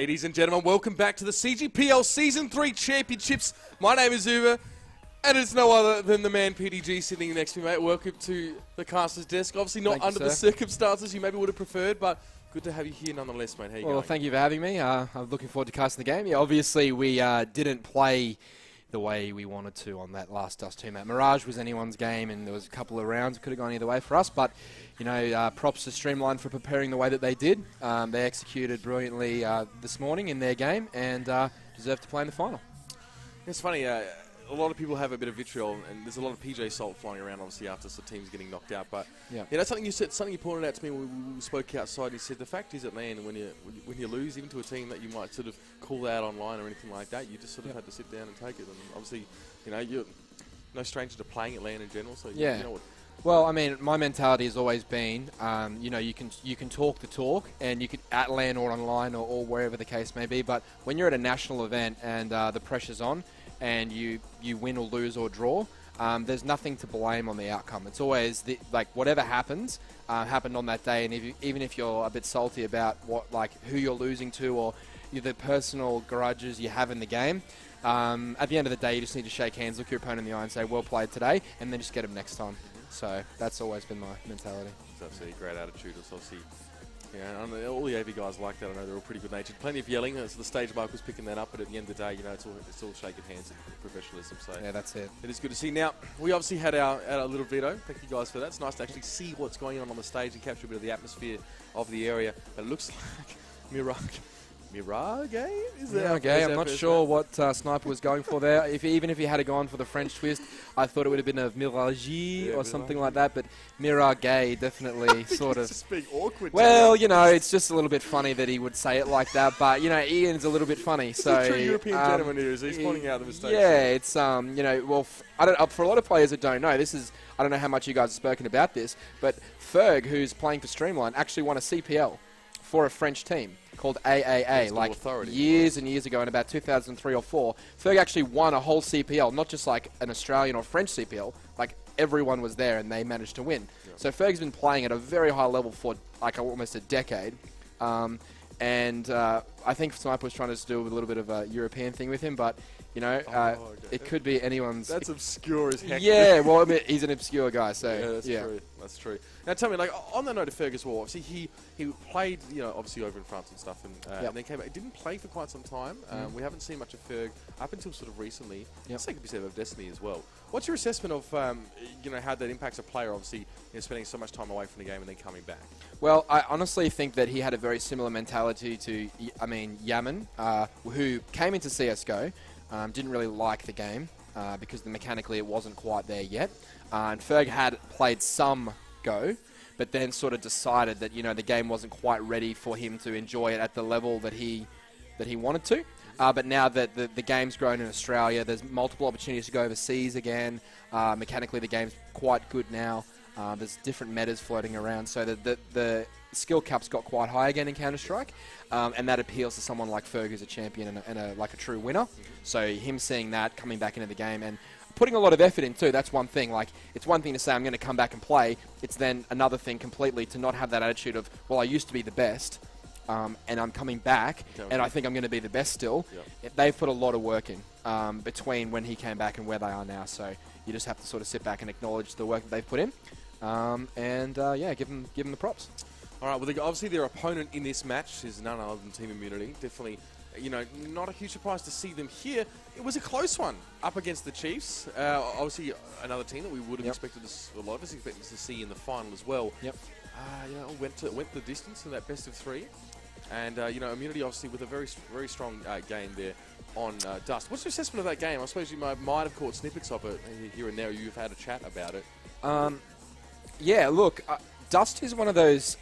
Ladies and gentlemen, welcome back to the CGPL Season 3 Championships. My name is Uber, and it's no other than the man PDG sitting next to me, mate. Welcome to the caster's desk. Obviously not under the circumstances you maybe would have preferred, but good to have you here nonetheless, mate. How you going? Well, thank you for having me. I'm looking forward to casting the game. Yeah, obviously we didn't play the way we wanted to on that last Dust 2 map. Mirage was anyone's game, and there was a couple of rounds that could have gone either way for us, but you know, props to Streamline for preparing the way that they did. They executed brilliantly this morning in their game and deserve to play in the final. It's funny, a lot of people have a bit of vitriol, and there's a lot of PJ salt flying around, obviously, after some teams getting knocked out. But yeah, that's something you said, something you pointed out to me when we spoke outside. You said the fact is at LAN, when you lose, even to a team that you might sort of call out online or anything like that, you just sort of had to sit down and take it. And obviously, you know, you're no stranger to playing at LAN in general, so you know what. Well, I mean, my mentality has always been, you know, you can talk the talk, and you can at LAN or online or wherever the case may be. But when you're at a national event and the pressure's on, and you win or lose or draw, there's nothing to blame on the outcome. It's always like whatever happens happened on that day, and even if you're a bit salty about who you're losing to or the personal grudges you have in the game. At the end of the day, you just need to shake hands, look your opponent in the eye, and say, "Well played today," and then just get them next time. So that's always been my mentality. It's absolutely a great attitude. It's obviously, yeah, all the AV guys like that. I know they're all pretty good natured. Plenty of yelling. So the stage mic was picking that up, but at the end of the day, you know, it's all shaking hands and professionalism. So yeah, that's it. It is good to see. Now, we obviously had our little video. Thank you guys for that. It's nice to actually see what's going on the stage and capture a bit of the atmosphere of the area. But it looks like Mirage. Mirage? I'm not sure what Sniper was going for there. Even if he had gone for the French twist, I thought it would have been a Mirage or something like that. But Mirage definitely sort of. It's being awkward. Well, you know, it's just a little bit funny that he would say it like that. But you know, Ian's a little bit funny. So true European gentleman here, is he's pointing out the mistakes. Yeah, it's you know, well, I don't. For a lot of players that don't know, this is. I don't know how much you guys have spoken about this, but Ferg, who's playing for Streamline, actually won a CPL for a French team called AAA, like years and years ago in about 2003 or 4. Ferg actually won a whole CPL, not just like an Australian or French CPL, like everyone was there and they managed to win. Yeah. So Ferg's been playing at a very high level for like almost a decade. And I think Sniper was trying to do a little bit of a European thing with him, but you know, it could be anyone's. That's obscure as heck. Yeah, well, I mean, he's an obscure guy, so yeah, that's true. That's true. Now, tell me, like on the note of Ferg as well. Obviously, he played, you know, obviously over in France and stuff, and then came back. He didn't play for quite some time. We haven't seen much of Ferg up until sort of recently. Let's take a bit of Destiny as well. What's your assessment of, you know, how that impacts a player? Obviously, you know, spending so much time away from the game and then coming back. Well, I honestly think that he had a very similar mentality to, Yaman, who came into CS:GO. Didn't really like the game because mechanically it wasn't quite there yet. And Ferg had played some Go, but then sort of decided that, you know, the game wasn't quite ready for him to enjoy it at the level that he wanted to. But now that the game's grown in Australia, there's multiple opportunities to go overseas again. Mechanically, the game's quite good now. There's different metas floating around, so the skill cap's got quite high again in Counter-Strike, and that appeals to someone like Ferg, who's a champion and like a true winner. So him seeing that, coming back into the game, and putting a lot of effort in too, that's one thing. Like, it's one thing to say I'm going to come back and play. It's then another thing completely to not have that attitude of, well, I used to be the best, and I'm coming back, and I think I'm going to be the best still. They've put a lot of work in between when he came back and where they are now, so you just have to sort of sit back and acknowledge the work that they've put in. Yeah, give them the props. All right, well, obviously their opponent in this match is none other than Team Immunity. Definitely, you know, not a huge surprise to see them here. It was a close one up against the Chiefs. Obviously, another team that we would have expected a lot of us expected to see in the final as well. You know, went the distance in that best of 3, and you know, Immunity obviously with a very strong game there on Dust. What's your assessment of that game? I suppose you might have caught snippets of it here and there. You've had a chat about it. Yeah, look, Dust is one of those,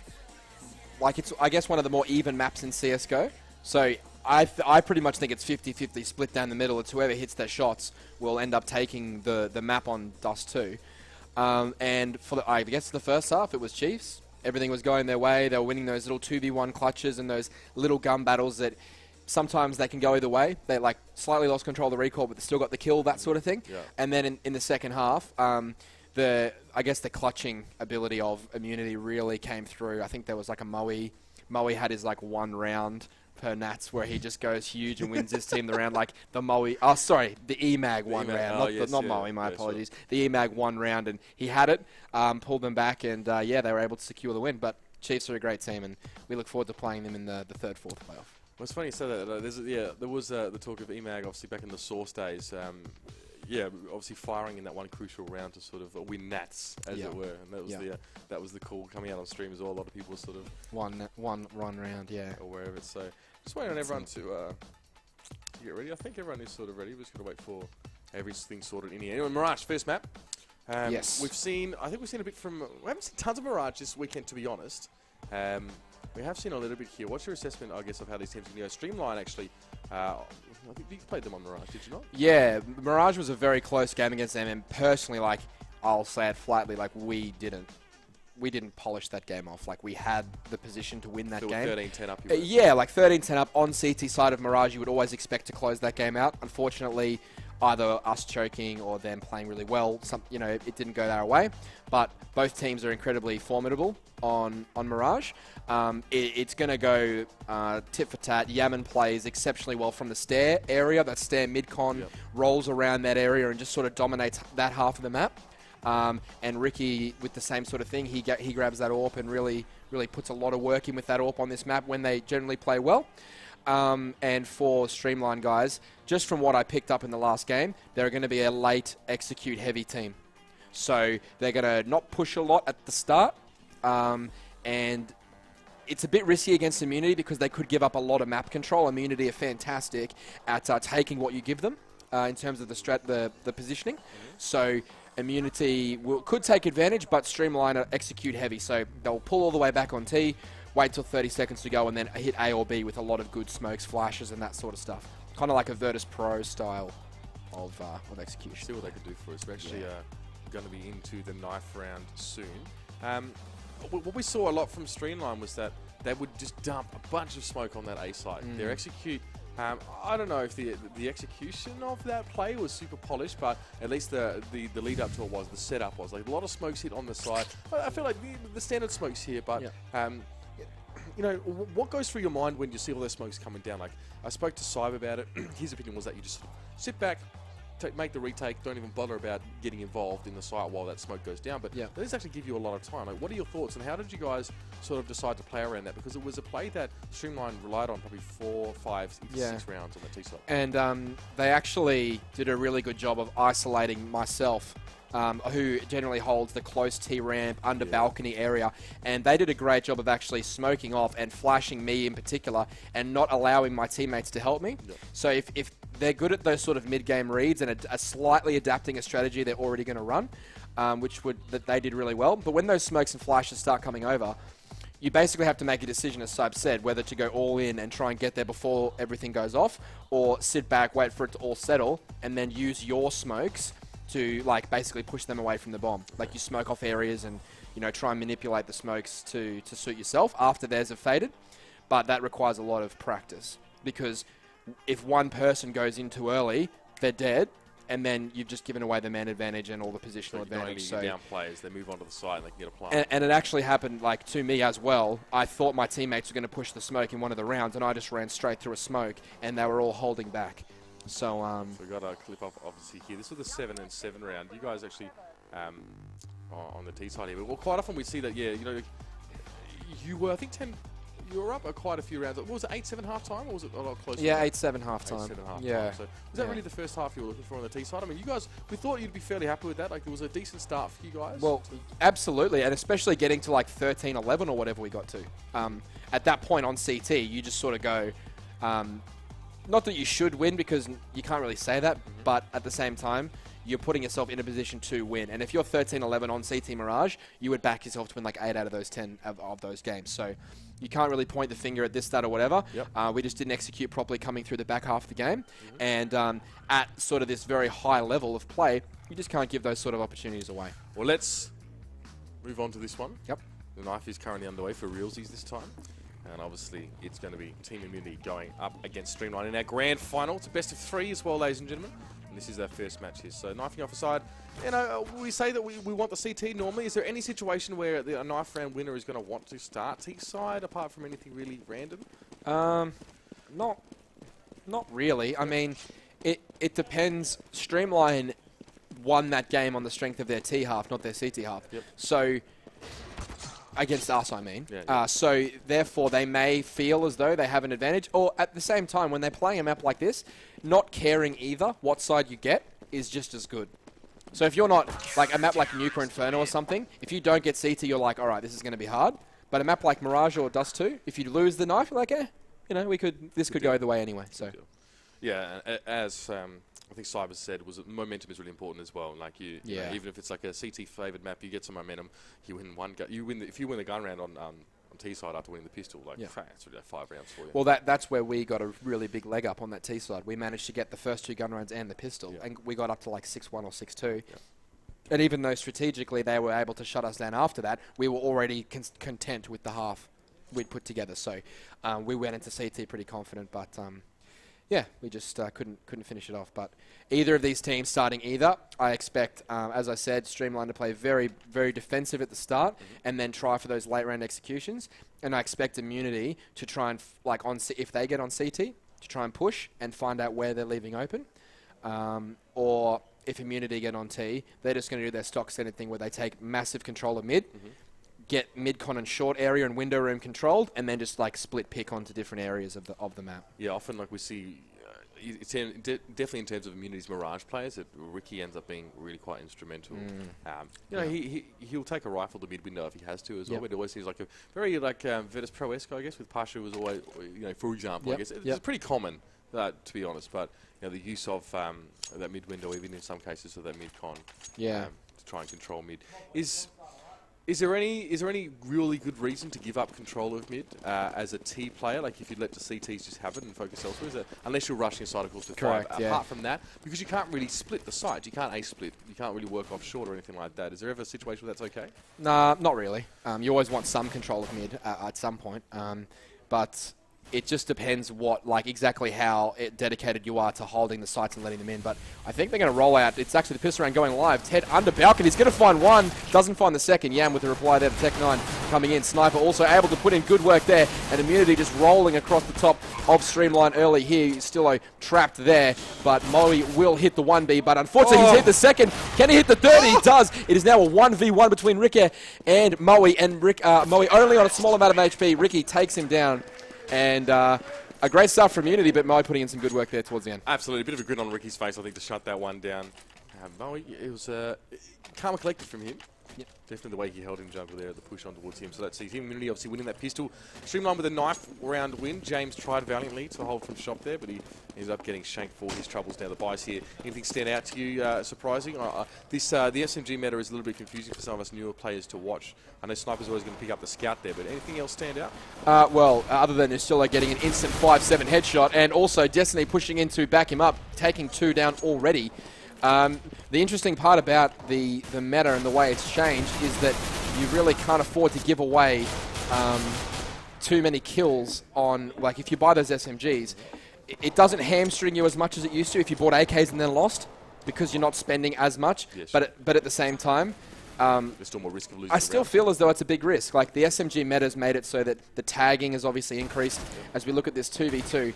like, it's, I guess, one of the more even maps in CSGO. So I pretty much think it's 50-50 split down the middle. It's whoever hits their shots will end up taking the map on Dust 2. And for I guess the first half, it was Chiefs. Everything was going their way. They were winning those little 2v1 clutches and those little gun battles that sometimes they can go either way. They like slightly lost control of the recall, but they still got the kill, that sort of thing. And then in the second half, I guess the clutching ability of Immunity really came through. I think there was like a Moe had his like one round per Nats, where he just goes huge and wins his team the round, like the Moe. Oh, sorry, the EMAG one round, not Moe. My apologies. Sure. The EMAG one round, and he had it, pulled them back, and yeah, they were able to secure the win. But Chiefs are a great team, and we look forward to playing them in the third, fourth playoff. Well, it's funny you say that. There was the talk of EMAG, obviously, back in the Source days. Yeah, obviously firing in that one crucial round to sort of win Nats, as it were. And that was the call coming out on stream as well. A lot of people sort of... One round, yeah. Aware of it. So just waiting on everyone to get ready. I think everyone is sort of ready. We're just going to wait for everything sorted in here. Anyway, Mirage, first map. Yes. I think we've seen a bit from... We haven't seen tons of Mirage this weekend, to be honest. We have seen a little bit here. What's your assessment, I guess, of how these teams can go? Streamline, actually, I think you played them on Mirage, did you not? Yeah, Mirage was a very close game against them, and personally, like, I'll say it flatly, like, we didn't polish that game off. Like, we had the position to win that game. 13-10 up. Yeah, like 13-10 up on CT side of Mirage, you would always expect to close that game out. Unfortunately, either us choking or them playing really well, it didn't go their way. But both teams are incredibly formidable on Mirage. It's going to go tit for tat. Yaman plays exceptionally well from the stair area. That stair mid-con rolls around that area and just sort of dominates that half of the map. And Ricky, with the same sort of thing, he grabs that AWP and really puts a lot of work in with that AWP on this map when they generally play well. And for Streamline guys, just from what I picked up in the last game, they're going to be a late execute heavy team. So they're going to not push a lot at the start. And it's a bit risky against Immunity because they could give up a lot of map control. Immunity are fantastic at taking what you give them in terms of the positioning. So Immunity could take advantage, but Streamline execute heavy. So they'll pull all the way back on T, wait till 30 seconds to go, and then hit A or B with a lot of good smokes, flashes, and that sort of stuff. Kind of like a Virtus Pro style of execution. See what they can do for us. We're actually going to be into the knife round soon. What we saw a lot from Streamline was that they would just dump a bunch of smoke on that A side. Their execute... I don't know if the execution of that play was super polished, but at least the lead up to it was, the setup was. Like, a lot of smokes hit on the side. I feel like the standard smokes here, but... you know, what goes through your mind when you see all those smokes coming down? Like, I spoke to Cyber about it. His opinion was that you just sit back, make the retake, don't even bother about getting involved in the site while that smoke goes down. But that does actually give you a lot of time. Like, what are your thoughts, and how did you guys sort of decide to play around that? Because it was a play that Streamline relied on probably 4, 5, 6 rounds on the T side. And they actually did a really good job of isolating myself, who generally holds the close T ramp under balcony area, and they did a great job of actually smoking off and flashing me in particular and not allowing my teammates to help me. So if they're good at those sort of mid-game reads and a slightly adapting a strategy they're already going to run, that they did really well. But when those smokes and flashes start coming over, you basically have to make a decision, as Saib said, whether to go all in and try and get there before everything goes off, or sit back, wait for it to all settle, and then use your smokes to, like, basically push them away from the bomb. Like, you smoke off areas and, you know, try and manipulate the smokes to suit yourself after theirs have faded. But that requires a lot of practice, because if one person goes in too early, they're dead, and then you've just given away the man advantage and all the positional advantage. So down players, they move onto the side and they can get a plant. And it actually happened, like, to me as well. I thought my teammates were going to push the smoke in one of the rounds, and I just ran straight through a smoke, and they were all holding back. So we got a clip off, obviously, here. This was the 7-7 round. You guys actually on the T side here. Well, quite often we see that, you know, you were, I think, 10. You were up quite a few rounds. What was it, 8-7 half-time, or was it a lot closer? Yeah, 8-7 half-time. 8-7 half-time. Yeah. So was that really the first half you were looking for on the T side? I mean, you guys, we thought you'd be fairly happy with that. Like, it was a decent start for you guys. Well, absolutely, and especially getting to, like, 13-11 or whatever we got to. At that point on CT, you just sort of go... not that you should win, because you can't really say that, but at the same time, you're putting yourself in a position to win. And if you're 13-11 on CT Mirage, you would back yourself to win like 8 out of those 10 of those games. So you can't really point the finger at this, that, or whatever. We just didn't execute properly coming through the back half of the game. And at sort of this very high level of play, you just can't give those sort of opportunities away. Well, let's move on to this one. Yep. The knife is currently underway for realsies this time. And obviously, it's going to be Team Immunity going up against Streamline in our grand final. It's a best of 3 as well, ladies and gentlemen. And this is our first match here. So, knifing off aside, you know, we say that we want the CT normally. Is there any situation where a knife round winner is going to want to start T side, apart from anything really random? Not really. I mean, it depends. Streamline won that game on the strength of their T half, not their CT half. Yep. So, against us, I mean. Yeah. So, therefore, they may feel as though they have an advantage. Or, at the same time, when they're playing a map like this, not caring either what side you get is just as good. So, if you're not, like, a map like Nuka Inferno or something, if you don't get CT, you're like, all right, this is going to be hard. But a map like Mirage or Dust 2, if you lose the knife, you're like, you know, this could go either way anyway. So. Yeah, as I think Cybers said, momentum is really important as well. Like you know, even if it's like a CT favoured map, you get some momentum. You win one gun. If you win the gun round on T side after winning the pistol, like it's really 5 rounds for you. Well, that's where we got a really big leg up on that T side. We managed to get the first 2 gun rounds and the pistol, and we got up to like 6-1 or 6-2. Yeah. And even though strategically they were able to shut us down after that, we were already content with the half we'd put together. So we went into CT pretty confident, but yeah, we just couldn't finish it off. But either of these teams starting either, I expect, as I said, Streamline to play very, very defensive at the start and then try for those late round executions. And I expect Immunity to try and, if they get on CT, to try and push and find out where they're leaving open. Or if Immunity get on T, they're just going to do their stock standard thing where they take massive control of mid, get mid-con and short area and window room controlled, and then just like split pick onto different areas of the map. Yeah, often like we see, definitely in terms of Immunity's Mirage players, that Ricky ends up being really quite instrumental. You know, he'll take a rifle to mid window if he has to as well. But it always seems like a very Virtus Pro-esque, I guess, with Pasha was always, you know, for example, I guess it's pretty common. To be honest, but you know, the use of that mid window, even in some cases of that mid con, to try and control mid, is there any really good reason to give up control of mid as a T player? Like if you let the CTs just have it and focus elsewhere, unless you're rushing inside, of course, to 5. Apart from that, because you can't really split the sides, you can't A-split, you can't really work off short or anything like that. Is there ever a situation where that's okay? Nah, not really. You always want some control of mid at some point, but it just depends exactly how dedicated you are to holding the sights and letting them in. But I think they're going to roll out. It's actually the pistol round going live. Ted under balcony. He's going to find one. Doesn't find the second. Yam with the reply there to Tech9 coming in. Sniper also able to put in good work there. And Immunity just rolling across the top of Streamline early here. Still trapped there. But Moe will hit the 1B. But unfortunately, he's hit the second. Can he hit the third? He does. It is now a 1v1 between Ricky and Moe. And Moe only on a small amount of HP. Ricky takes him down. And a great start from Unity, but Moe putting in some good work there towards the end. Absolutely. A bit of a grin on Ricky's face, I think, to shut that one down. Moe, it was calm and collected from him. Yep. Definitely the way he held in jungle there, the push on towards him. So that sees him. Immunity obviously winning that pistol. Streamline with a knife round win. James tried valiantly to hold from shop there, but he ended up getting shanked for his troubles down the buys here. Anything stand out to you surprising? The SMG meta is a little bit confusing for some of us newer players to watch. I know Sniper's always going to pick up the scout there, but anything else stand out? Well, other than Ustilo getting an instant 5-7 headshot, and also Destiny pushing in to back him up, taking 2 down already. The interesting part about the meta and the way it's changed is that you really can't afford to give away too many kills on, like if you buy those SMGs, it doesn't hamstring you as much as it used to if you bought AKs and then lost, because you're not spending as much, but at the same time, there's still more risk of losing. I still feel as though it's a big risk. Like the SMG meta's made it so that the tagging has obviously increased. As we look at this 2v2,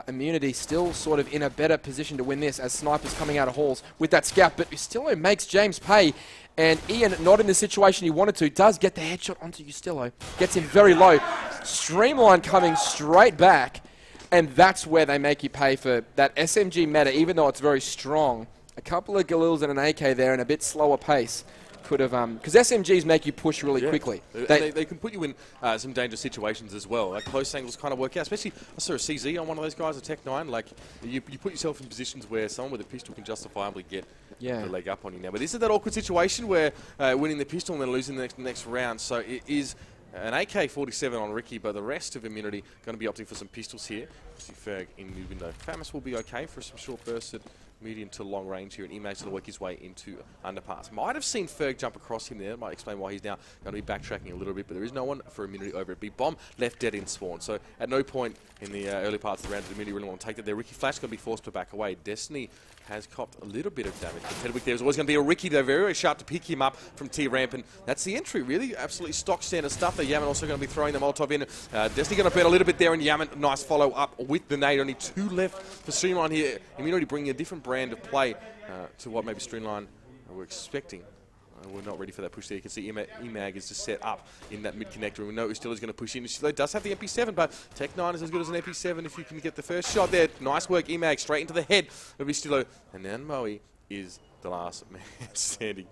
Immunity still sort of in a better position to win this as Sniper's coming out of halls with that scout, but Ustilo makes James pay. And Ian, not in the situation he wanted to, does get the headshot onto Ustilo. Gets him very low. Streamline coming straight back, and that's where they make you pay for that SMG meta, even though it's very strong. A couple of Galils and an AK there and a bit slower pace could have, because SMGs make you push really quickly. They can put you in some dangerous situations as well. Like close angles kind of work out. Especially, I saw a CZ on one of those guys at Tech9. Like you put yourself in positions where someone with a pistol can justifiably get the leg up on you now. But this is that awkward situation where winning the pistol and then losing the next round. So it is an AK-47 on Ricky, but the rest of Immunity going to be opting for some pistols here. See Ferg in mid window. Famous will be okay for some short bursts at medium to long range here, and Imag's going to work his way into underpass. Might have seen Ferg jump across him there. Might explain why he's now going to be backtracking a little bit, but there is no one for Immunity over at Big Bomb. Left dead in spawn. So at no point in the early parts of the round did Immunity really want to take that there. Ricky Flash going to be forced to back away. Destiny has copped a little bit of damage. But Tedwick, there's always going to be a Ricky there, very, very sharp to pick him up from T-Ramp, and that's the entry, really. Absolutely stock standard stuff there. Yaman also going to be throwing the Molotov in. Destiny going to bet a little bit there, and Yaman, nice follow up with the nade. Only 2 left for Streamline here. Immunity bringing a different brand of play to what maybe Streamline were expecting. We're not ready for that push there. You can see Emag is just set up in that mid-connector, and we know Ustillo is going to push in. Ustillo does have the MP7, but Tech9 is as good as an MP7 if you can get the first shot there. Nice work, Emag, straight into the head of Ustillo. And then Moe is the last man standing.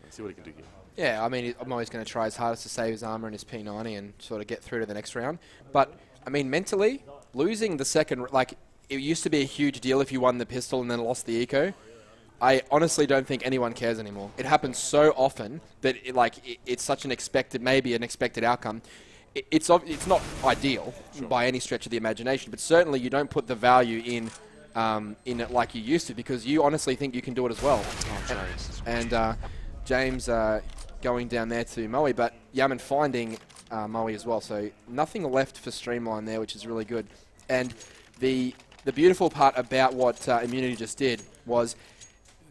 Let's see what he can do here. Yeah, I mean, I'm always going to try his hardest to save his armor and his P90 and sort of get through to the next round. But, I mean, mentally, losing the second, like, it used to be a huge deal if you won the pistol and then lost the eco. I honestly don't think anyone cares anymore. It happens so often that it's such an expected, maybe an expected outcome. It's not ideal by any stretch of the imagination, but certainly you don't put the value in it like you used to, because you honestly think you can do it as well. And James going down there to Moe, but Yaman finding Moe as well. So nothing left for Streamline there, which is really good. And the beautiful part about what Immunity just did was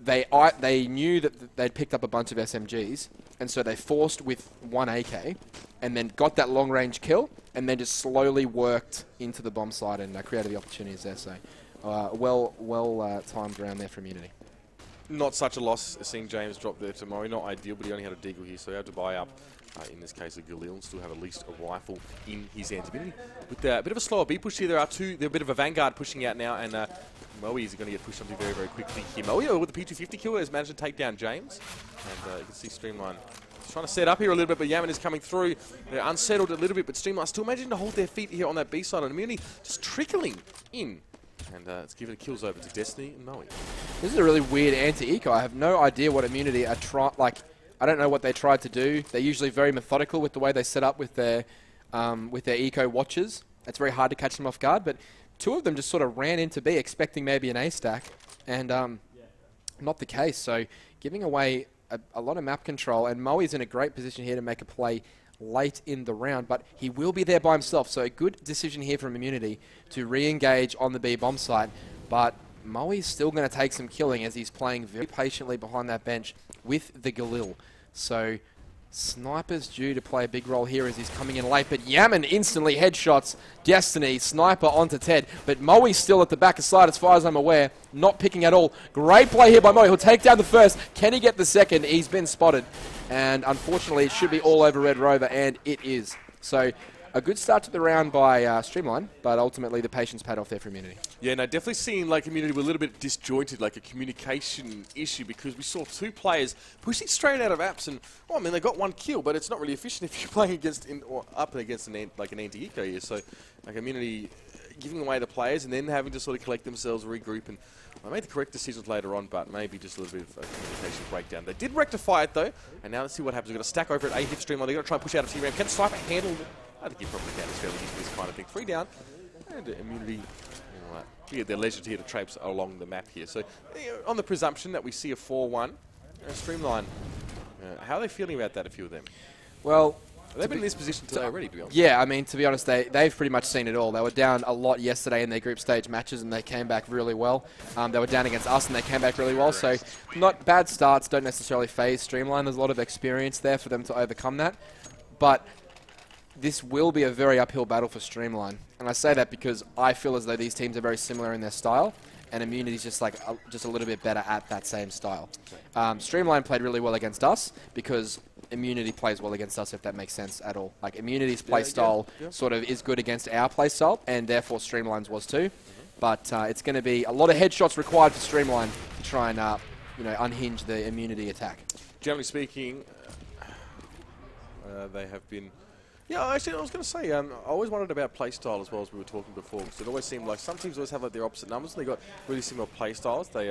they knew that they'd picked up a bunch of SMGs, and so they forced with 1 AK, and then got that long-range kill, and then just slowly worked into the bomb site and created the opportunities there. So, timed round there for Immunity. Not such a loss seeing James drop there to Moe. Not ideal, but he only had a deagle here, so he had to buy up, in this case, a Galil, and still have at least a rifle in his hands. With a bit of a slower B push here, they're a bit of a Vanguard pushing out now, and Moe is going to get pushed something very, very quickly here. Moe with the P250 kill has managed to take down James, and you can see Streamline trying to set up here a little bit, but Yaman is coming through. They're unsettled a little bit, but Streamline still managing to hold their feet here on that B side, and Immunity just trickling in. And it's given kills over to Destiny and Moe. This is a really weird anti-eco. I have no idea what Immunity are I don't know what they tried to do. They're usually very methodical with the way they set up with their eco watches. It's very hard to catch them off guard, but 2 of them just sort of ran into B expecting maybe an A stack, and not the case. So giving away a lot of map control, and Moe's in a great position here to make a play late in the round, but he will be there by himself. So a good decision here from Immunity to re-engage on the B bomb site, but Moe's still going to take some killing as he's playing very patiently behind that bench with the Galil. So Sniper's due to play a big role here as he's coming in late, but Yaman instantly headshots Destiny, Sniper onto Ted, but Moe's still at the back of side as far as I'm aware, not picking at all. Great play here by Moe. He'll take down the first. Can he get the second? He's been spotted, and unfortunately it should be all over Red Rover, and it is. So a good start to the round by Streamline, but ultimately the patience paid off there for Immunity. Yeah, no, definitely seeing like Immunity were a little bit disjointed, like a communication issue, because we saw 2 players pushing straight out of apps, and well, I mean they got 1 kill, but it's not really efficient if you're playing against up against an anti-eco here. So like Immunity giving away the players and then having to sort of collect themselves, regroup, and I made the correct decisions later on, but maybe just a little bit of a communication breakdown. They did rectify it though, and now let's see what happens. We're going to stack over at A hit Streamline. They're going to try and push out of T-Ramp. Can Sniper handle? I think he probably can. It's fairly easy for this kind of thing. 3 down, and Immunity. We get their leisure here to traipse along the map here. So, on the presumption that we see a 4-1, Streamline, how are they feeling about that, a few of them? Well, they've been in this position today already, to be honest. Yeah, I mean, to be honest, they've pretty much seen it all. They were down a lot yesterday in their group stage matches, and they came back really well. They were down against us, and they came back really well. So, not bad starts, don't necessarily phase Streamline. There's a lot of experience there for them to overcome that. But this will be a very uphill battle for Streamline. And I say that because I feel as though these teams are very similar in their style, and Immunity's just like just a little bit better at that same style. Streamline played really well against us because Immunity plays well against us, if that makes sense at all. Like Immunity's play style sort of is good against our play style, and therefore Streamline's was too. But it's going to be a lot of headshots required for Streamline to try and unhinge the Immunity attack. Generally speaking, they have been. Yeah, actually, I was going to say, I always wondered about play style as well as we were talking before, because it always seemed like some teams always have like their opposite numbers, and they got really similar play styles. They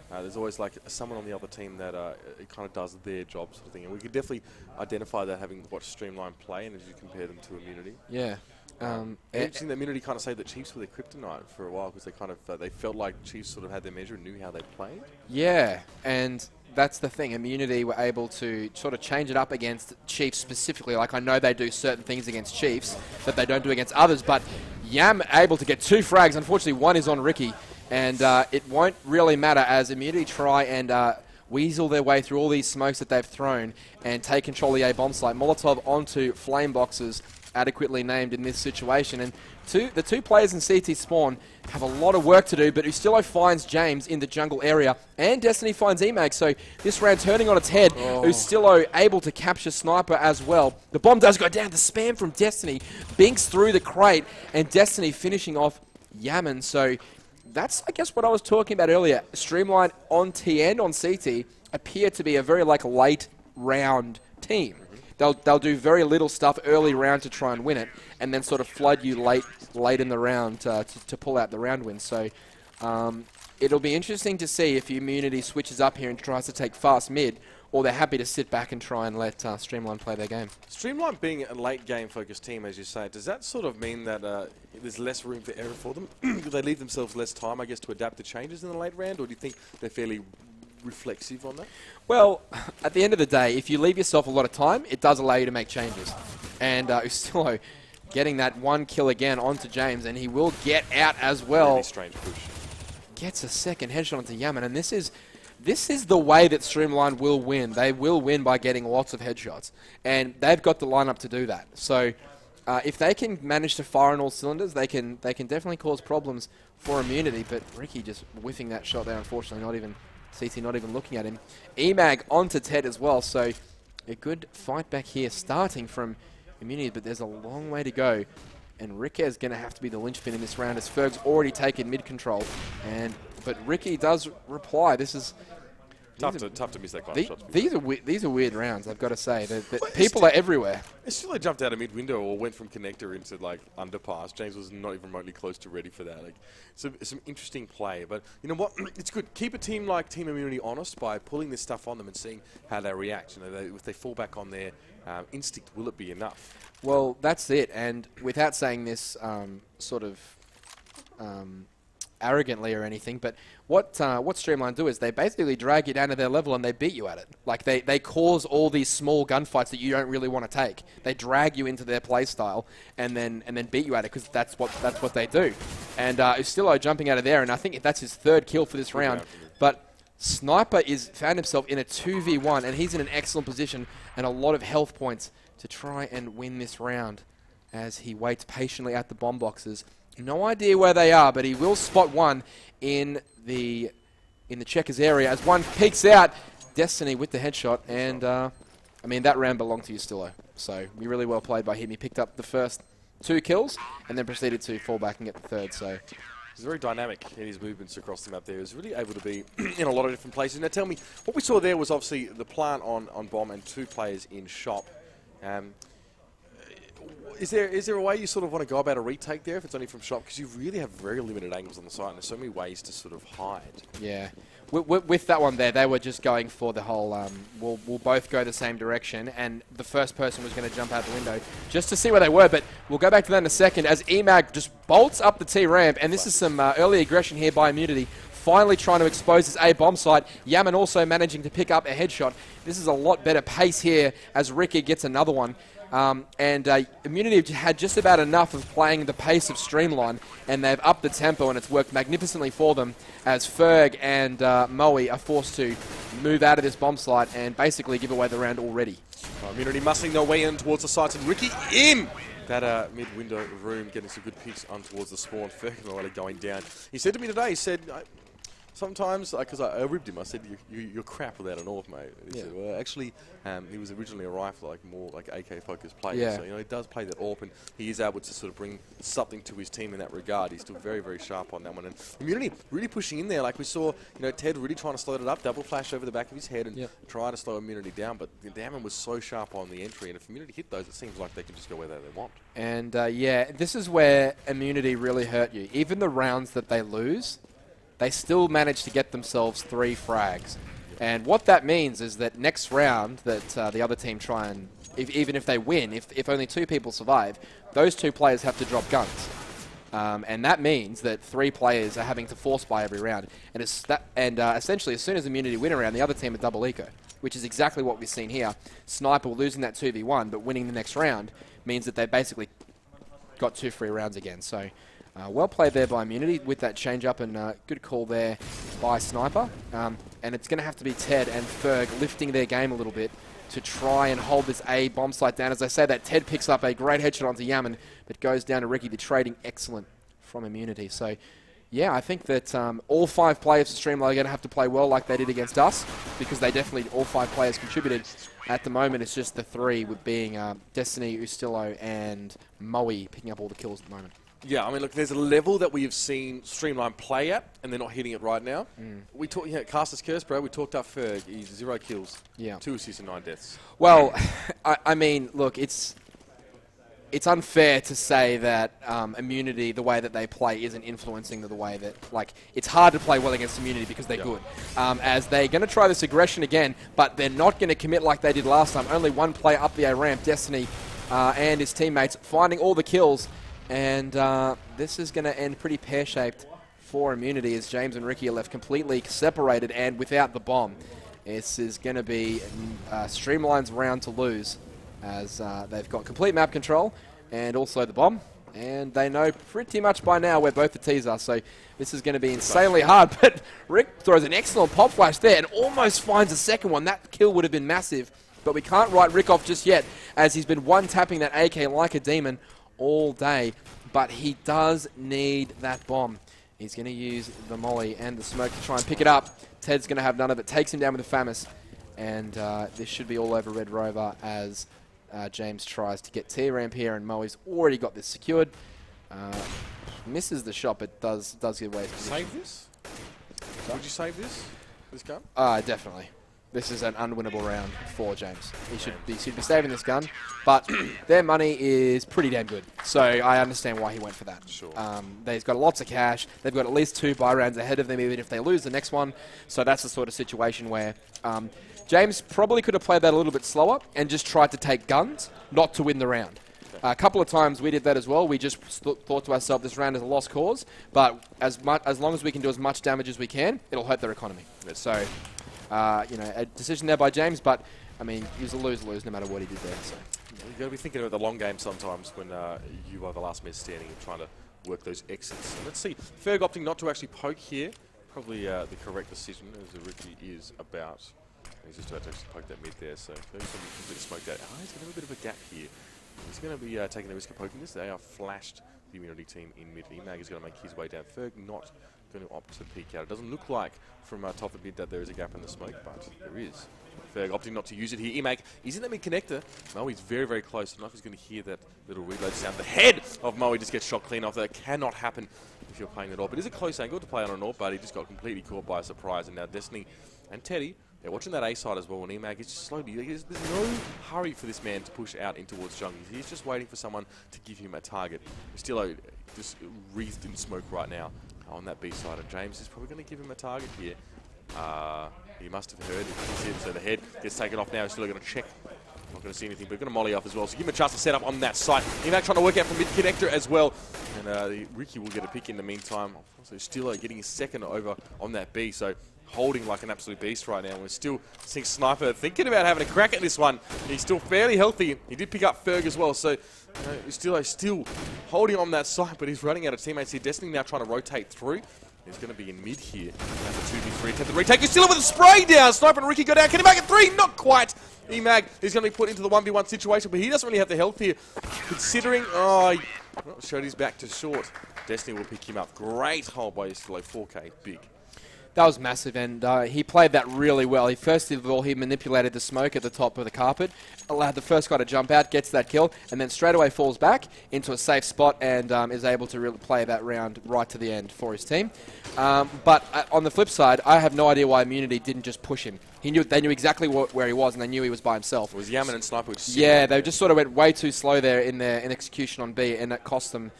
there's always like someone on the other team that it kind of does their job sort of thing, and we could definitely identify that having watched Streamline play, and as you compare them to Immunity. Yeah. Interesting that Immunity kind of say that Chiefs were their kryptonite for a while because they kind of they felt like Chiefs sort of had their measure and knew how they played. Yeah, and that's the thing. Immunity were able to sort of change it up against Chiefs specifically. Like, I know they do certain things against Chiefs that they don't do against others, but Yam able to get 2 frags. Unfortunately, one is on Ricky, and it won't really matter as Immunity try and weasel their way through all these smokes that they've thrown and take control of the A bomb site. Molotov onto flame boxes, adequately named in this situation. And the two players in CT spawn have a lot of work to do, but Ustillo finds James in the jungle area, and Destiny finds Emag. So this round turning on its head. Ustillo able to capture Sniper as well. The bomb does go down. The spam from Destiny binks through the crate, and Destiny finishing off Yaman. So that's, I guess, what I was talking about earlier. Streamline on TN, on CT, appear to be a very late round team. They'll do very little stuff early round to try and win it, and then sort of flood you late in the round to pull out the round win. So it'll be interesting to see if Immunity switches up here and tries to take fast mid, or they're happy to sit back and try and let Streamline play their game. Streamline being a late game focused team, as you say, does that sort of mean that there's less room for error for them? Do they leave themselves less time, I guess, to adapt to changes in the late round, or do you think they're fairly reflexive on that? Well, at the end of the day, if you leave yourself a lot of time, it does allow you to make changes. And Ustillo getting that 1 kill again onto James, and he will get out as well. Really strange push. Gets a second headshot onto Yaman, and this is the way that Streamline will win. They will win by getting lots of headshots, and they've got the lineup to do that. So if they can manage to fire on all cylinders, they can definitely cause problems for Immunity. But Ricky just whiffing that shot there, unfortunately, CT not even looking at him. Emag onto Ted as well, so a good fight back here starting from Immunity, but there's a long way to go. And Ricky is going to have to be the linchpin in this round as Ferg's already taken mid-control. But Ricky does reply. This is tough to miss that kind of shots. These are weird rounds, I've got to say. People are everywhere. Still, they jumped out a mid-window or went from connector into underpass. James was not even remotely close to ready for that. Some interesting play, but you know what? It's good. Keep a team like Team Immunity honest by pulling this stuff on them and seeing how they react. You know, if they fall back on their instinct, will it be enough? Well, that's it. And without saying this arrogantly or anything, but what Streamline do is they basically drag you down to their level and they beat you at it. Like they cause all these small gunfights that you don't really want to take. They drag you into their play style and then beat you at it because that's what they do. And Ustillo jumping out of there, and I think that's his 3rd kill for this round. But Sniper found himself in a 2v1, and he's in an excellent position and a lot of health points to try and win this round as he waits patiently at the bomb boxes. No idea where they are, but he will spot one in the checkers area as one peeks out. Destiny with the headshot, and I mean, that round belonged to Ustillo. So really well played by him. He picked up the first 2 kills and then proceeded to fall back and get the 3rd. So he's very dynamic in his movements across the map there. He's really able to be in a lot of different places. Now tell me, what we saw there was obviously the plant on bomb and 2 players in shop. Is there a way you sort of want to go about a retake there if it's only from shop? Because you really have very limited angles on the site, and there's so many ways to sort of hide. Yeah. With that one there, they were just going for the whole, we'll both go the same direction, and the first person was going to jump out the window just to see where they were, but we'll go back to that in a second as Emag just bolts up the T-ramp, and this is some early aggression here by Immunity, finally trying to expose his A bomb site. Yaman also managing to pick up a headshot. This is a lot better pace here as Ricky gets another one. Immunity had just about enough of playing the pace of Streamline, and they've upped the tempo, and it's worked magnificently for them as Ferg and Moe are forced to move out of this bomb site and basically give away the round already. Immunity muscling their way in towards the sites, and Ricky in that mid-window room, getting some good picks on towards the spawn. Ferg already going down. He said to me today, he said, sometimes, because I ribbed him, I said, you're crap without an AWP, mate. And he said, well, actually, he was originally a rifle, more AK-focused player. Yeah. So, he does play that AWP, and he is able to sort of bring something to his team in that regard. He's still very, very sharp on that one. And Immunity really pushing in there. Like we saw, Ted really trying to slow it up, double flash over the back of his head and try to slow Immunity down. But Damon was so sharp on the entry, and if Immunity hit those, it seems like they can just go where they want. And, this is where Immunity really hurt you. Even the rounds that they lose, they still manage to get themselves 3 frags. And what that means is that next round that the other team try and even if they win, if only 2 people survive, those 2 players have to drop guns. And that means that 3 players are having to force buy every round. And essentially, as soon as Immunity win a round, the other team are double eco, which is exactly what we've seen here. Sniper losing that 2v1, but winning the next round means that they basically got 2 free rounds again. So well played there by Immunity with that change up, and good call there by Sniper. And it's going to have to be Ted and Ferg lifting their game a little bit to try and hold this A bomb site down. As I say that, Ted picks up a great headshot onto Yaman, but goes down to Ricky. The trading excellent from Immunity. So, yeah, I think that all 5 players for Streamline are going to have to play well like they did against us, because they definitely, all 5 players contributed. At the moment, it's just the 3, with being Destiny, Ustillo, and Moe picking up all the kills at the moment. Yeah, I mean, look, there's a level that we have seen Streamline play at, and they're not hitting it right now. We talked, Caster's Curse, bro. We talked up Ferg. He's 0 kills, 2 assists and 9 deaths. Well, I mean, look, it's unfair to say that Immunity, the way that they play, isn't influencing the way that, like, it's hard to play well against Immunity because they're good. As they're going to try this aggression again, but they're not going to commit like they did last time. Only 1 player up the A ramp, Destiny, and his teammates finding all the kills. And this is going to end pretty pear-shaped for Immunity, as James and Ricky are left completely separated and without the bomb. This is going to be Streamline's round to lose, as they've got complete map control and also the bomb. And they know pretty much by now where both the T's are, so this is going to be insanely hard. But Rick throws an excellent pop flash there and almost finds a second one. That kill would have been massive, but we can't write Rick off just yet, as he's been one-tapping that AK like a demon all day, but he does need that bomb. He's going to use the molly and the smoke to try and pick it up. Ted's going to have none of it. Takes him down with the FAMAS, and this should be all over Red Rover as James tries to get T-Ramp here, and Moe's already got this secured. Misses the shot, but does get away. Save this? Would you save this gun? Definitely. This is an unwinnable round for James. He should be saving this gun, but their money is pretty damn good. So I understand why he went for that. Sure. They've got lots of cash. They've got at least 2 buy rounds ahead of them, even if they lose the next one. So that's the sort of situation where James probably could have played that a little bit slower and just tried to take guns, not to win the round. A couple of times we did that as well. We just thought to ourselves, this round is a lost cause, but as long as we can do as much damage as we can, it'll hurt their economy. So, a decision there by James, but, I mean, he was a lose-lose no matter what he did there. So. You've got to be thinking about the long game sometimes when you are the last man standing and trying to work those exits. And let's see, Ferg opting not to actually poke here. Probably the correct decision, as the Ricky is about. He's just about to actually poke that mid there, so Ferg's going to be completely smoked out. He's going to have a bit of a gap here. He's going to be taking the risk of poking this. They are flashed the Immunity team in mid. Emag is going to make his way down. Ferg not going to opt to peek out. It doesn't look like from top of mid that there is a gap in the smoke, but there is. Ferg opting not to use it here. Emag is in the mid connector. Moe is very, very close. I don't know if he's going to hear that little reload sound. The head of Moe just gets shot clean off. That cannot happen if you're playing at all. But it is a close angle to play on an AWP, but he just got completely caught by a surprise. And now Destiny and Teddy, they're watching that A side as well, and Emag is just slowly, there's no hurry for this man to push out in towards jungle. He's just waiting for someone to give him a target. Still just wreathed in smoke right now on that B side, and James is probably going to give him a target here. He must have heard it, so the head gets taken off now. He's still going to check. Not going to see anything, but going to molly off as well. So give him a chance to set up on that site. Emag trying to work out from mid-connector as well. And Ricky will get a pick in the meantime. So still getting his second over on that B, so holding like an absolute beast right now. We're still seeing Sniper thinking about having a crack at this one. He's still fairly healthy. He did pick up Ferg as well, so he's still holding on that side, but he's running out of teammates here. Destiny now trying to rotate through. He's going to be in mid here. That's a 2v3 attempt to retake. He's still with a spray down. Sniper and Ricky go down. Can he make it 3? Not quite. Emag is going to be put into the 1v1 situation, but he doesn't really have the health here. Considering, he showed his back to short. Destiny will pick him up. Great hold by Ustillo. 4K. Big. That was massive, and he played that really well. First of all, he manipulated the smoke at the top of the carpet, allowed the first guy to jump out, gets that kill, and then straight away falls back into a safe spot and is able to really play that round right to the end for his team. But on the flip side, I have no idea why Immunity didn't just push him. They knew exactly where he was, and they knew he was by himself. It was Yaman and Sniper. Yeah, they just sort of went way too slow there in execution on B, and that cost them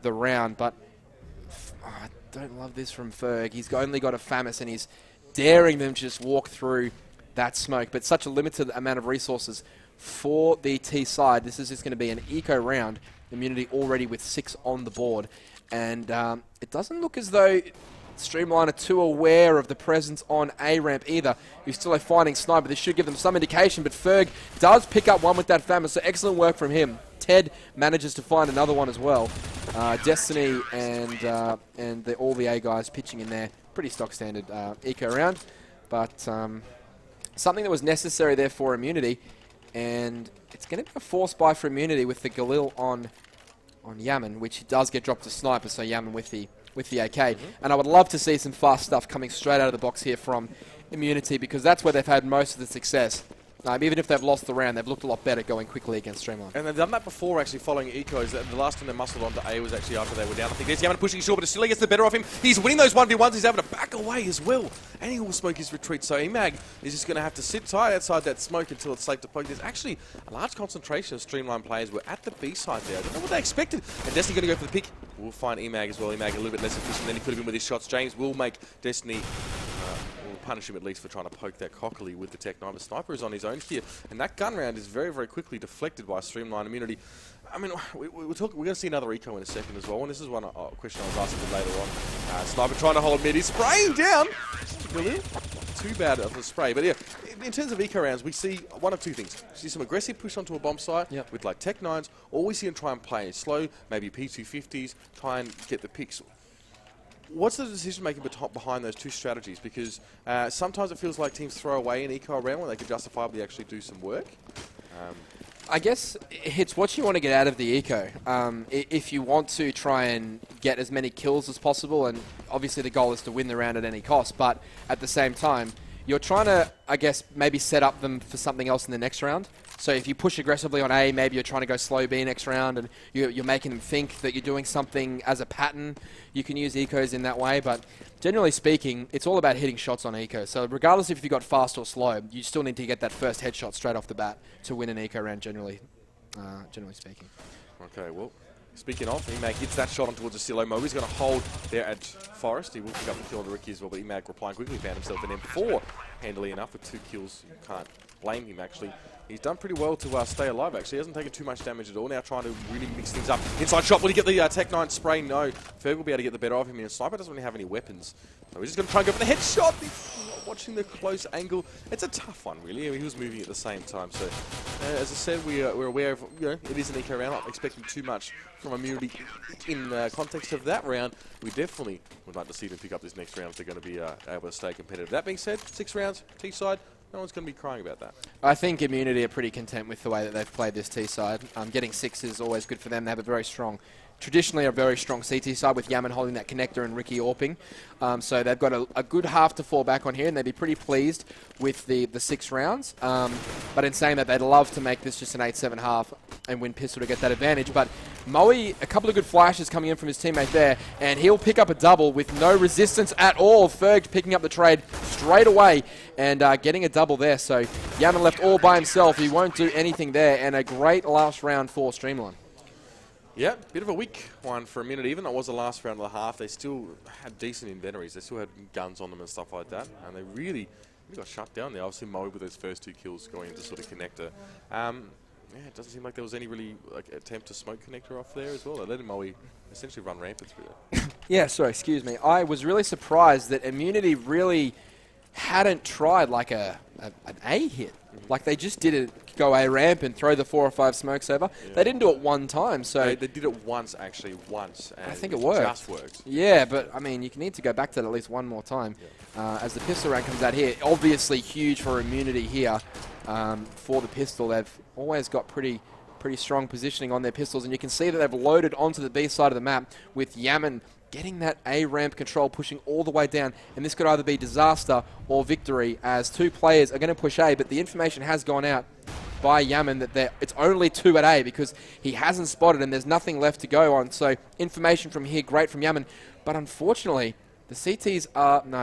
the round. But I don't love this from Ferg. He's only got a FAMAS, and he's daring them to just walk through that smoke. But such a limited amount of resources for the T side. This is just going to be an eco round. Immunity already with 6 on the board. And it doesn't look as though Streamline are too aware of the presence on A ramp either. Who's still a fighting sniper. This should give them some indication, but Ferg does pick up one with that famine, so excellent work from him. Ted manages to find another one as well. Destiny and all the A guys pitching in there. Pretty stock standard eco round, but something that was necessary there for Immunity, and it's going to be a force buy for Immunity with the Galil on Yaman, which does get dropped to sniper, so Yaman with the AK. And I would love to see some fast stuff coming straight out of the box here from Immunity, because that's where they've had most of the success. Even if they've lost the round, they've looked a lot better going quickly against Streamline. And they've done that before, actually, following Ecos. The last time they muscled onto A was actually after they were down. I think there's Yaman pushing short, but still he gets the better of him. He's winning those 1v1s. He's able to back away as well. And he will smoke his retreat. So Emag is just going to have to sit tight outside that smoke until it's safe to poke. There's actually a large concentration of Streamline players were at the B side there. I don't know what they expected. And Destiny going to go for the pick. We'll find Emag as well. Emag a little bit less efficient than he could have been with his shots. James will make Destiny... punish him at least for trying to poke that cockily with the Tech 9. The sniper is on his own here, and that gun round is very, very quickly deflected by Streamline Immunity. I mean, we're going to see another eco in a second as well, and this is one question I was asking later on. Sniper trying to hold mid, he's spraying down. Too bad of the spray, but yeah, in terms of eco rounds, we see one of two things. We see some aggressive push onto a bomb site with like Tech 9s, or we see them try and play slow, maybe P250s, try and get the picks. What's the decision-making behind those two strategies? Because sometimes it feels like teams throw away an eco round when they could justifiably actually do some work. I guess it's what you want to get out of the eco. If you want to try and get as many kills as possible, and obviously the goal is to win the round at any cost, but at the same time, you're trying to, I guess, maybe set up them for something else in the next round. So if you push aggressively on A, maybe you're trying to go slow B next round, and you're making them think that you're doing something as a pattern. You can use ecos in that way, but generally speaking, it's all about hitting shots on eco. So regardless if you've got fast or slow, you still need to get that first headshot straight off the bat to win an eco round, generally speaking. Okay, well, speaking of, Emag gets that shot on towards a silo. Moby's going to hold there at Forest. He will pick up the kill on the Ricky as well, but Emag replying quickly, found himself an M4 handily enough with 2 kills. You can't blame him, actually. He's done pretty well to stay alive, actually. He hasn't taken too much damage at all. Now trying to really mix things up. Inside shot, will he get the Tech 9 spray? No. Ferg will be able to get the better of him. And Sniper doesn't really have any weapons. So he's just going to try and go for the headshot. Watching the close angle. It's a tough one, really. I mean, he was moving at the same time. So, as I said, we're aware of, it is an eco round. Not expecting too much from Immunity in the context of that round. We definitely would like to see them pick up this next round if they're going to be able to stay competitive. That being said, 6 rounds, T side. No one's going to be crying about that. I think Immunity are pretty content with the way that they've played this T side. Getting 6 is always good for them. They have a very strong, traditionally a very strong CT side with Yaman holding that connector and Ricky AWPing. So they've got a good half to fall back on here, and they'd be pretty pleased with the 6 rounds. But in saying that, they'd love to make this just an 8-7 half and win pistol to get that advantage. But Moe, a couple of good flashes coming in from his teammate there, and he'll pick up a double with no resistance at all. Ferg picking up the trade straight away and getting a double there. So Yaman left all by himself. He won't do anything there, and a great last round for Streamline. Yeah, bit of a weak one for Immunity. Even though it was the last round of the half, they still had decent inventories. They still had guns on them and stuff like that, and they really got shut down there. Obviously, Moe with those first 2 kills going into sort of connector. Yeah, it doesn't seem like there was any really attempt to smoke connector off there as well. They let Moe essentially run rampant through that. Yeah, sorry, excuse me. I was really surprised that Immunity really hadn't tried like an A hit. Like they just didn't go A ramp and throw the 4 or 5 smokes over. Yeah. They didn't do it one time, so they did it once, actually, once. And I think it worked. Just worked. Yeah, but I mean, you need to go back to that at least one more time. Yeah. As the pistol round comes out here, obviously huge for Immunity here for the pistol. They've always got pretty strong positioning on their pistols, and you can see that they've loaded onto the B side of the map with Yaman getting that A ramp control, pushing all the way down, and this could either be disaster or victory, as 2 players are going to push A, but the information has gone out by Yaman that it's only 2 at A because he hasn't spotted and there's nothing left to go on. So information from here, great from Yaman, but unfortunately the CTs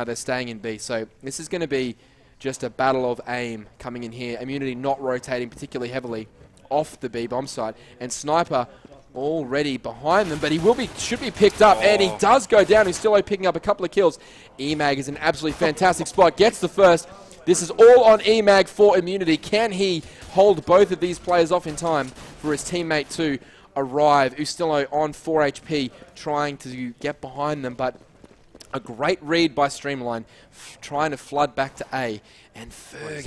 they're staying in B. So this is going to be just a battle of aim coming in here. Immunity not rotating particularly heavily off the B bomb site, and Sniper already behind them, but he should be picked up, and he does go down. He's still picking up a couple of kills. Emag is an absolutely fantastic spot, gets the first. This is all on Emag for Immunity. Can he hold both of these players off in time for his teammate to arrive. Ustillo on 4 HP, trying to get behind them, but a great read by Streamline, trying to flood back to A. And Ferg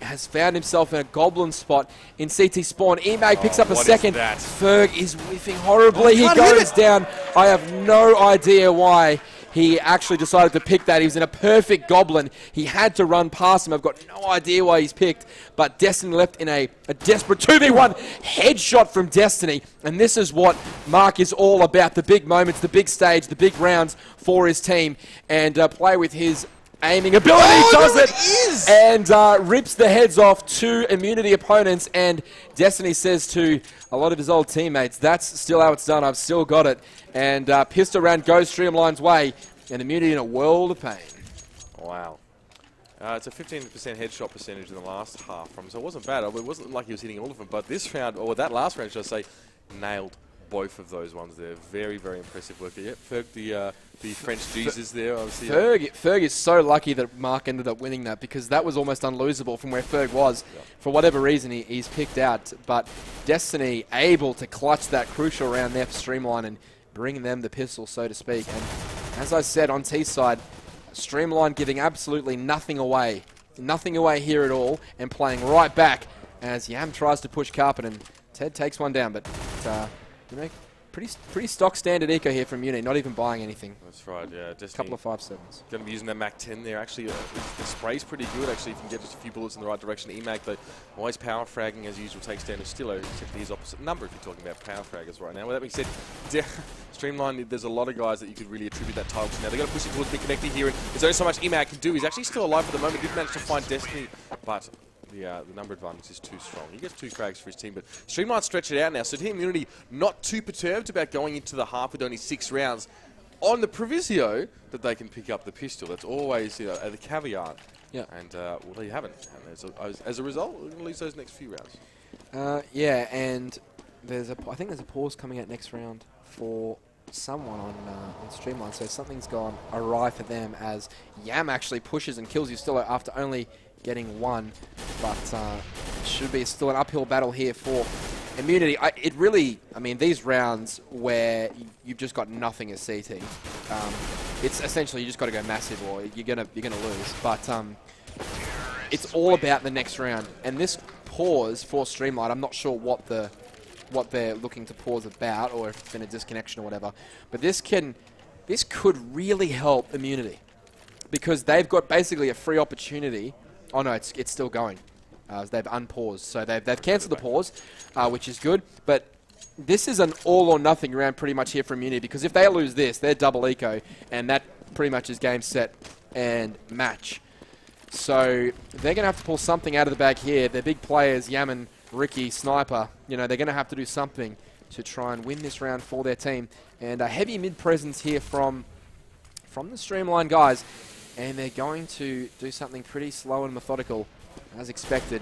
has found himself in a goblin spot in CT spawn. Emag picks up a second. Ferg is whiffing horribly. He goes down. I have no idea why he actually decided to pick that. He was in a perfect goblin. He had to run past him. I've got no idea why he's picked. But Destiny left in a desperate 2v1 headshot from Destiny. And this is what Mark is all about. The big moments, the big stage, the big rounds for his team. And play with his aiming ability, does it, and rips the heads off two immunity opponents, and Destiny says to a lot of his old teammates, that's still how it's done, I've still got it, and pistol round goes Streamline's way, and immunity in a world of pain. Wow. It's a 15% headshot percentage in the last half from him, so it wasn't bad. It wasn't like he was hitting all of them, but this round, or that last round, should I say, nailed both of those ones there. Very, very impressive work. Yeah, Ferg, the French Jesus there. Obviously. Ferg is so lucky that Mark ended up winning that, because that was almost unlosable from where Ferg was. Yep. For whatever reason, he's picked out. But Destiny able to clutch that crucial round there for Streamline and bring them the pistol, so to speak. And as I said, on T's side, Streamline giving absolutely nothing away. Nothing away here at all, and playing right back as Yam tries to push Carpet, and Ted takes one down. But you know, pretty stock standard eco here from Uni, not even buying anything. That's right, yeah. Just a couple of 5.7s. Going to be using that Mac 10 there. Actually, the spray's pretty good, actually, if you can get just a few bullets in the right direction. Emag, though, always power fragging as usual, takes down Ustillo, except his opposite number if you're talking about power fraggers right now. With that being said, Streamline, there's a lot of guys that you could really attribute that title to now. They're going to push it towards the connector here, and there's only so much Emag can do. He's actually still alive for the moment. Did manage to find Destiny, but the number advantage is too strong. He gets 2 frags for his team, but Streamline stretch it out now. So Team Immunity not too perturbed about going into the half with only 6 rounds on the proviso that they can pick up the pistol. That's always, you know, the caveat. Yeah. And, well, there you have it. And as a result, we're going to lose those next few rounds. Yeah, and I think there's a pause coming out next round for someone on Streamline, so something's gone awry for them as Yam actually pushes and kills Ustillo after only getting 1, but should be still an uphill battle here for Immunity. I mean, these rounds where you've just got nothing as CT, it's essentially you just got to go massive or you're gonna lose. But it's all about the next round, and this pause for Streamline, I'm not sure what they're looking to pause about, or if it's been a disconnection or whatever. But this could really help Immunity, because they've got basically a free opportunity. Oh no, it's still going. They've unpaused, so they've cancelled the pause, which is good. But this is an all or nothing round pretty much here for Immunity, because if they lose this, they're double eco, and that pretty much is game, set, and match. So they're going to have to pull something out of the bag here. Their big players, Yaman, Ricky, Sniper, you know, they're going to have to do something to try and win this round for their team. And a heavy mid presence here from the Streamline guys. And they're going to do something pretty slow and methodical, as expected.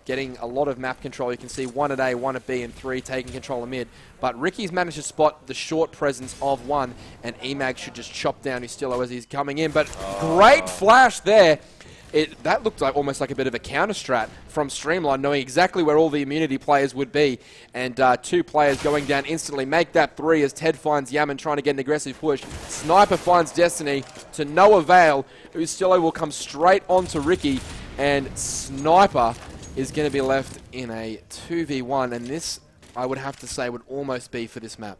Getting a lot of map control. You can see 1 at A, 1 at B, and 3 taking control of mid. But Ricky's managed to spot the short presence of 1, and Emag should just chop down Ustillo as he's coming in. But great flash there. That looked like almost like a bit of a counter strat from Streamline, knowing exactly where all the Immunity players would be. And 2 players going down instantly. Make that 3 as Ted finds Yaman trying to get an aggressive push. Sniper finds Destiny to no avail. Ustillo will come straight onto Ricky. And Sniper is going to be left in a 2v1. And this, I would have to say, would almost be for this map.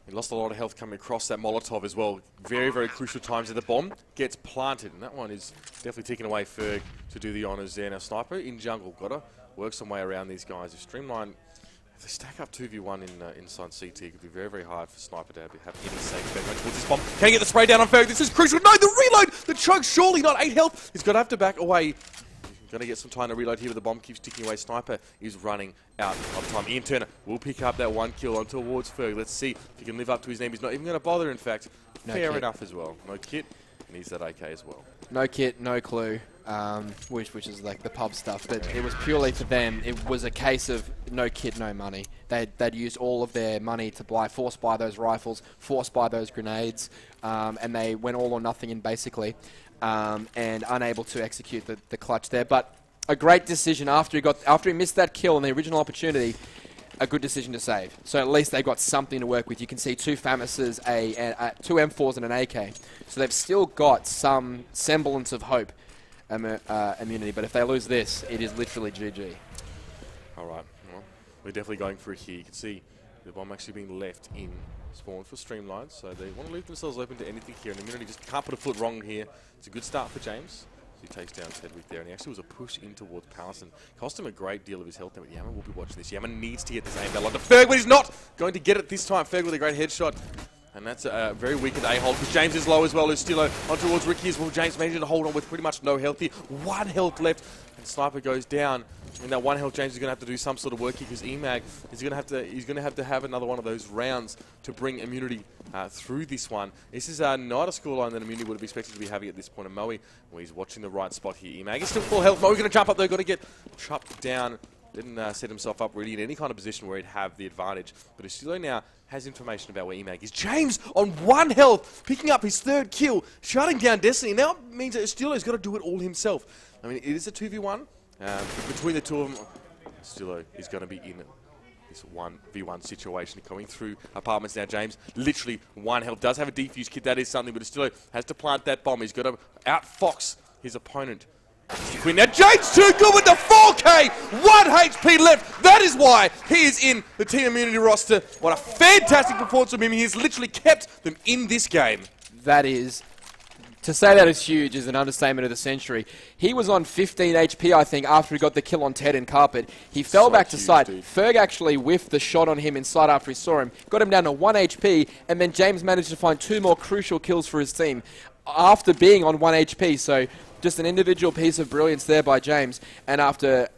He lost a lot of health coming across that Molotov as well. Very, very crucial times at the bomb. Gets planted, and that one is definitely taking away Ferg to do the honours there. Now, Sniper in jungle, got to work some way around these guys. If Streamline, if they stack up 2v1 inside CT, it could be very, very hard for Sniper to have any safe bet towards this bomb. Can he get the spray down on Ferg? This is crucial. No, the reload! The choke, surely not 8 health. He's going to have to back away. Going to get some time to reload here, but the bomb keeps ticking away. Sniper is running out of time. Ian Turner will pick up that 1 kill on towards Ferg. Let's see if he can live up to his name. He's not even going to bother, in fact. Fair enough as well. No kit. Needs that AK as well. No kit, no clue, which is like the pub stuff. But it was purely for them. It was a case of no kit, no money. They'd used all of their money to force buy those rifles, force buy those grenades, and they went all or nothing in basically. And unable to execute the clutch there. But a great decision after he missed that kill on the original opportunity. A good decision to save. So at least they've got something to work with. You can see 2 FAMASs, two M4s and an AK. So they've still got some semblance of hope, immunity. But if they lose this, it is literally GG. All right. Well, we're definitely going for it here. You can see the bomb actually being left in spawn for Streamline. So they want to leave themselves open to anything here. And immunity just can't put a foot wrong here. It's a good start for James. He takes down Tedwick there, and he actually was a push in towards Pallison. Cost him a great deal of his health there, but Yaman will be watching this. Yaman needs to get this aim bell onto Ferg, but he's not going to get it this time. Ferg with a great headshot. And that's a very weakened A-hole, because James is low as well. Ustillo on towards Ricky as well. James managing to hold on with pretty much no health here. 1 health left, and Sniper goes down. And that 1 health, James is going to have to do some sort of work here, because EMAG is going to have to have another one of those rounds to bring immunity through this one. This is not a scoreline that immunity would have expected to be having at this point. And Moe, well, he's watching the right spot here. EMAG is still full health. Moe's going to jump up there, going to get chopped down. Didn't set himself up really in any kind of position where he'd have the advantage. But Ustillo now has information about where EMAG is. James on 1 health, picking up his 3rd kill, shutting down Destiny. Now it means that Ustillo's got to do it all himself. I mean, it is a 2v1. Between the two of them, Ustillo is going to be in this 1v1 situation. Coming through apartments now, James, literally 1 health. Does have a defuse kit, that is something, but Ustillo has to plant that bomb. He's got to outfox his opponent. Now James too good with the 4K! 1 HP left! That is why he is in the Team Immunity roster. What a fantastic performance from him. He has literally kept them in this game. That is... To say that is huge is an understatement of the century. He was on 15 HP, I think, after he got the kill on Ted and Carpet. He fell back to side. Dude. Ferg actually whiffed the shot on him inside after he saw him, got him down to 1 HP, and then James managed to find 2 more crucial kills for his team after being on 1 HP. So just an individual piece of brilliance there by James. And after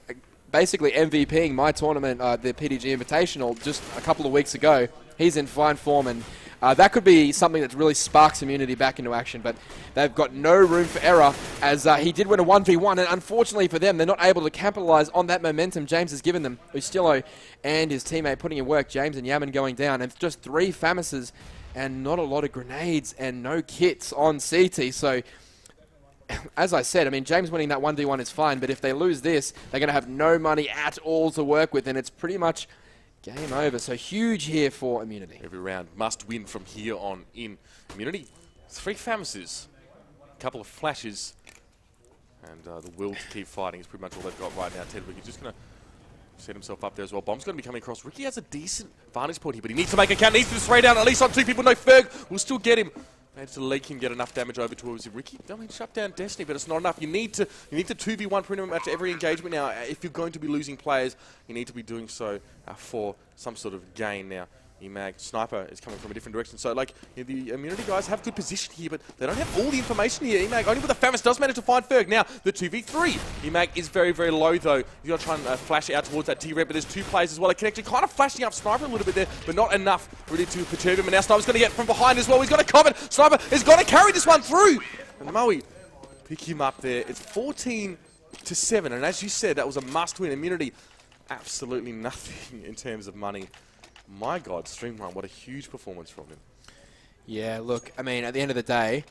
basically MVPing my tournament, the PDG Invitational, just a couple of weeks ago, he's in fine form, and that could be something that really sparks immunity back into action, but they've got no room for error, as he did win a 1v1, and unfortunately for them, they're not able to capitalize on that momentum James has given them. Ustillo and his teammate putting in work, James and Yaman going down, and just 3 FAMASs and not a lot of grenades and no kits on CT, so as I said, I mean, James winning that 1v1 is fine, but if they lose this, they're going to have no money at all to work with, and it's pretty much game over. So huge here for immunity. Every round must win from here on in. Immunity, 3 FAMASs, a couple of flashes, and the will to keep fighting is pretty much all they've got right now. Tedwick is just going to set himself up there as well. Bomb's going to be coming across. Ricky has a decent vantage point here, but he needs to make a count. Needs to spray down at least on 2 people. No, Ferg will still get him. Managed to leak him, get enough damage over towards Ricky. I mean, shut down Destiny, but it's not enough. You need to 2v1 pretty much every engagement now. If you're going to be losing players, you need to be doing so for some sort of gain now. EMAG, Sniper is coming from a different direction. So, like, the immunity guys have good position here, but they don't have all the information here. EMAG, only with the FAMAS, does manage to find Ferg. Now, the 2v3. EMAG is very, very low, though. You're trying to flash out towards that T-Red, but there's 2 players as well. It can actually kind of flashing up Sniper a little bit there, but not enough really to perturb him. And now Sniper's going to get from behind as well. He's got to cover. Sniper is going to carry this one through. And Moe, pick him up there. It's 14-7, and as you said, that was a must-win. Immunity, absolutely nothing in terms of money. My God, Streamline, what a huge performance from him. Yeah, look, I mean, at the end of the day,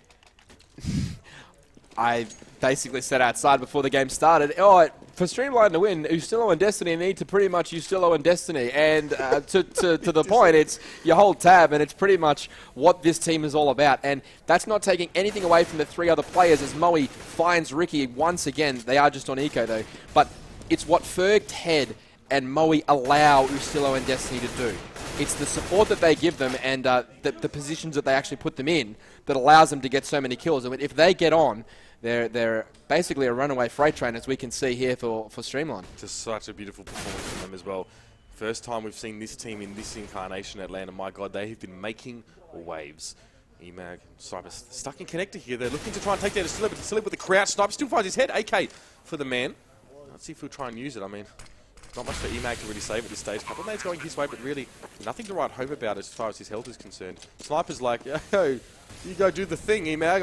I basically said outside before the game started, oh, for Streamline to win, Ustillo and Destiny need to pretty much Ustillo and Destiny. And to the point, it's you hold tab, and it's pretty much what this team is all about. And that's not taking anything away from the 3 other players as Moe finds Ricky once again. They are just on eco, though. But it's what Ferg, Ted, and Moe allow Ustillo and Destiny to do. It's the support that they give them and the positions that they actually put them in that allows them to get so many kills. And if they get on, they're basically a runaway freight train, as we can see here for Streamline. Just such a beautiful performance from them as well. First time we've seen this team in this incarnation at Atlanta. My God, they have been making waves. EMAG, Sniper stuck in connector here. They're looking to try and take down a Slip, but Slip with the crouch. Sniper still finds his head. AK for the man. Let's see if he'll try and use it. I mean, not much for EMAG to really save at this stage. A couple of nades going his way, but really nothing to write home about as far as his health is concerned. Sniper's like, yo, you go do the thing, EMAG.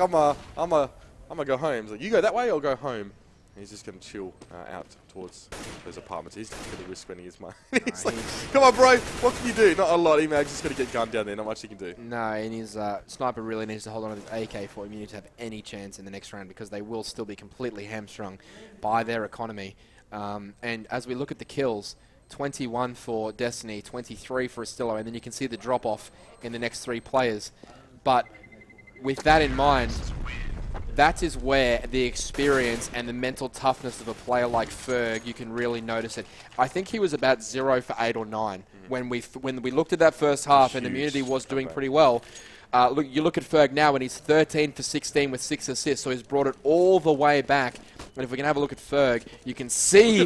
I'm a go home. He's like, you go that way, I'll go home. He's just going to chill out towards those apartments. He's not going to risk spending his money. He's like, come on, bro. What can you do? Not a lot. Emag's just going to get gunned down there. Not much he can do. No, and his Sniper really needs to hold on to this AK for Immunity to have any chance in the next round, because they will still be completely hamstrung by their economy. And as we look at the kills, 21 for Destiny, 23 for Astillo, and then you can see the drop-off in the next 3 players. But with that in mind, that is where the experience and the mental toughness of a player like Ferg, you can really notice it. I think he was about 0 for 8 or 9 when we looked at that first half, and Immunity was doing pretty well. You look at Ferg now, and he's 13 for 16 with 6 assists, so he's brought it all the way back. And if we can have a look at Ferg, you can see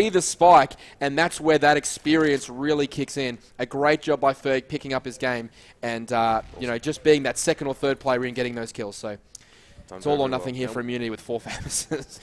the spike, and that's where that experience really kicks in. A great job by Ferg picking up his game, and you know, just being that second or third player in getting those kills. So it's all or nothing here for Immunity with 4 Famouses.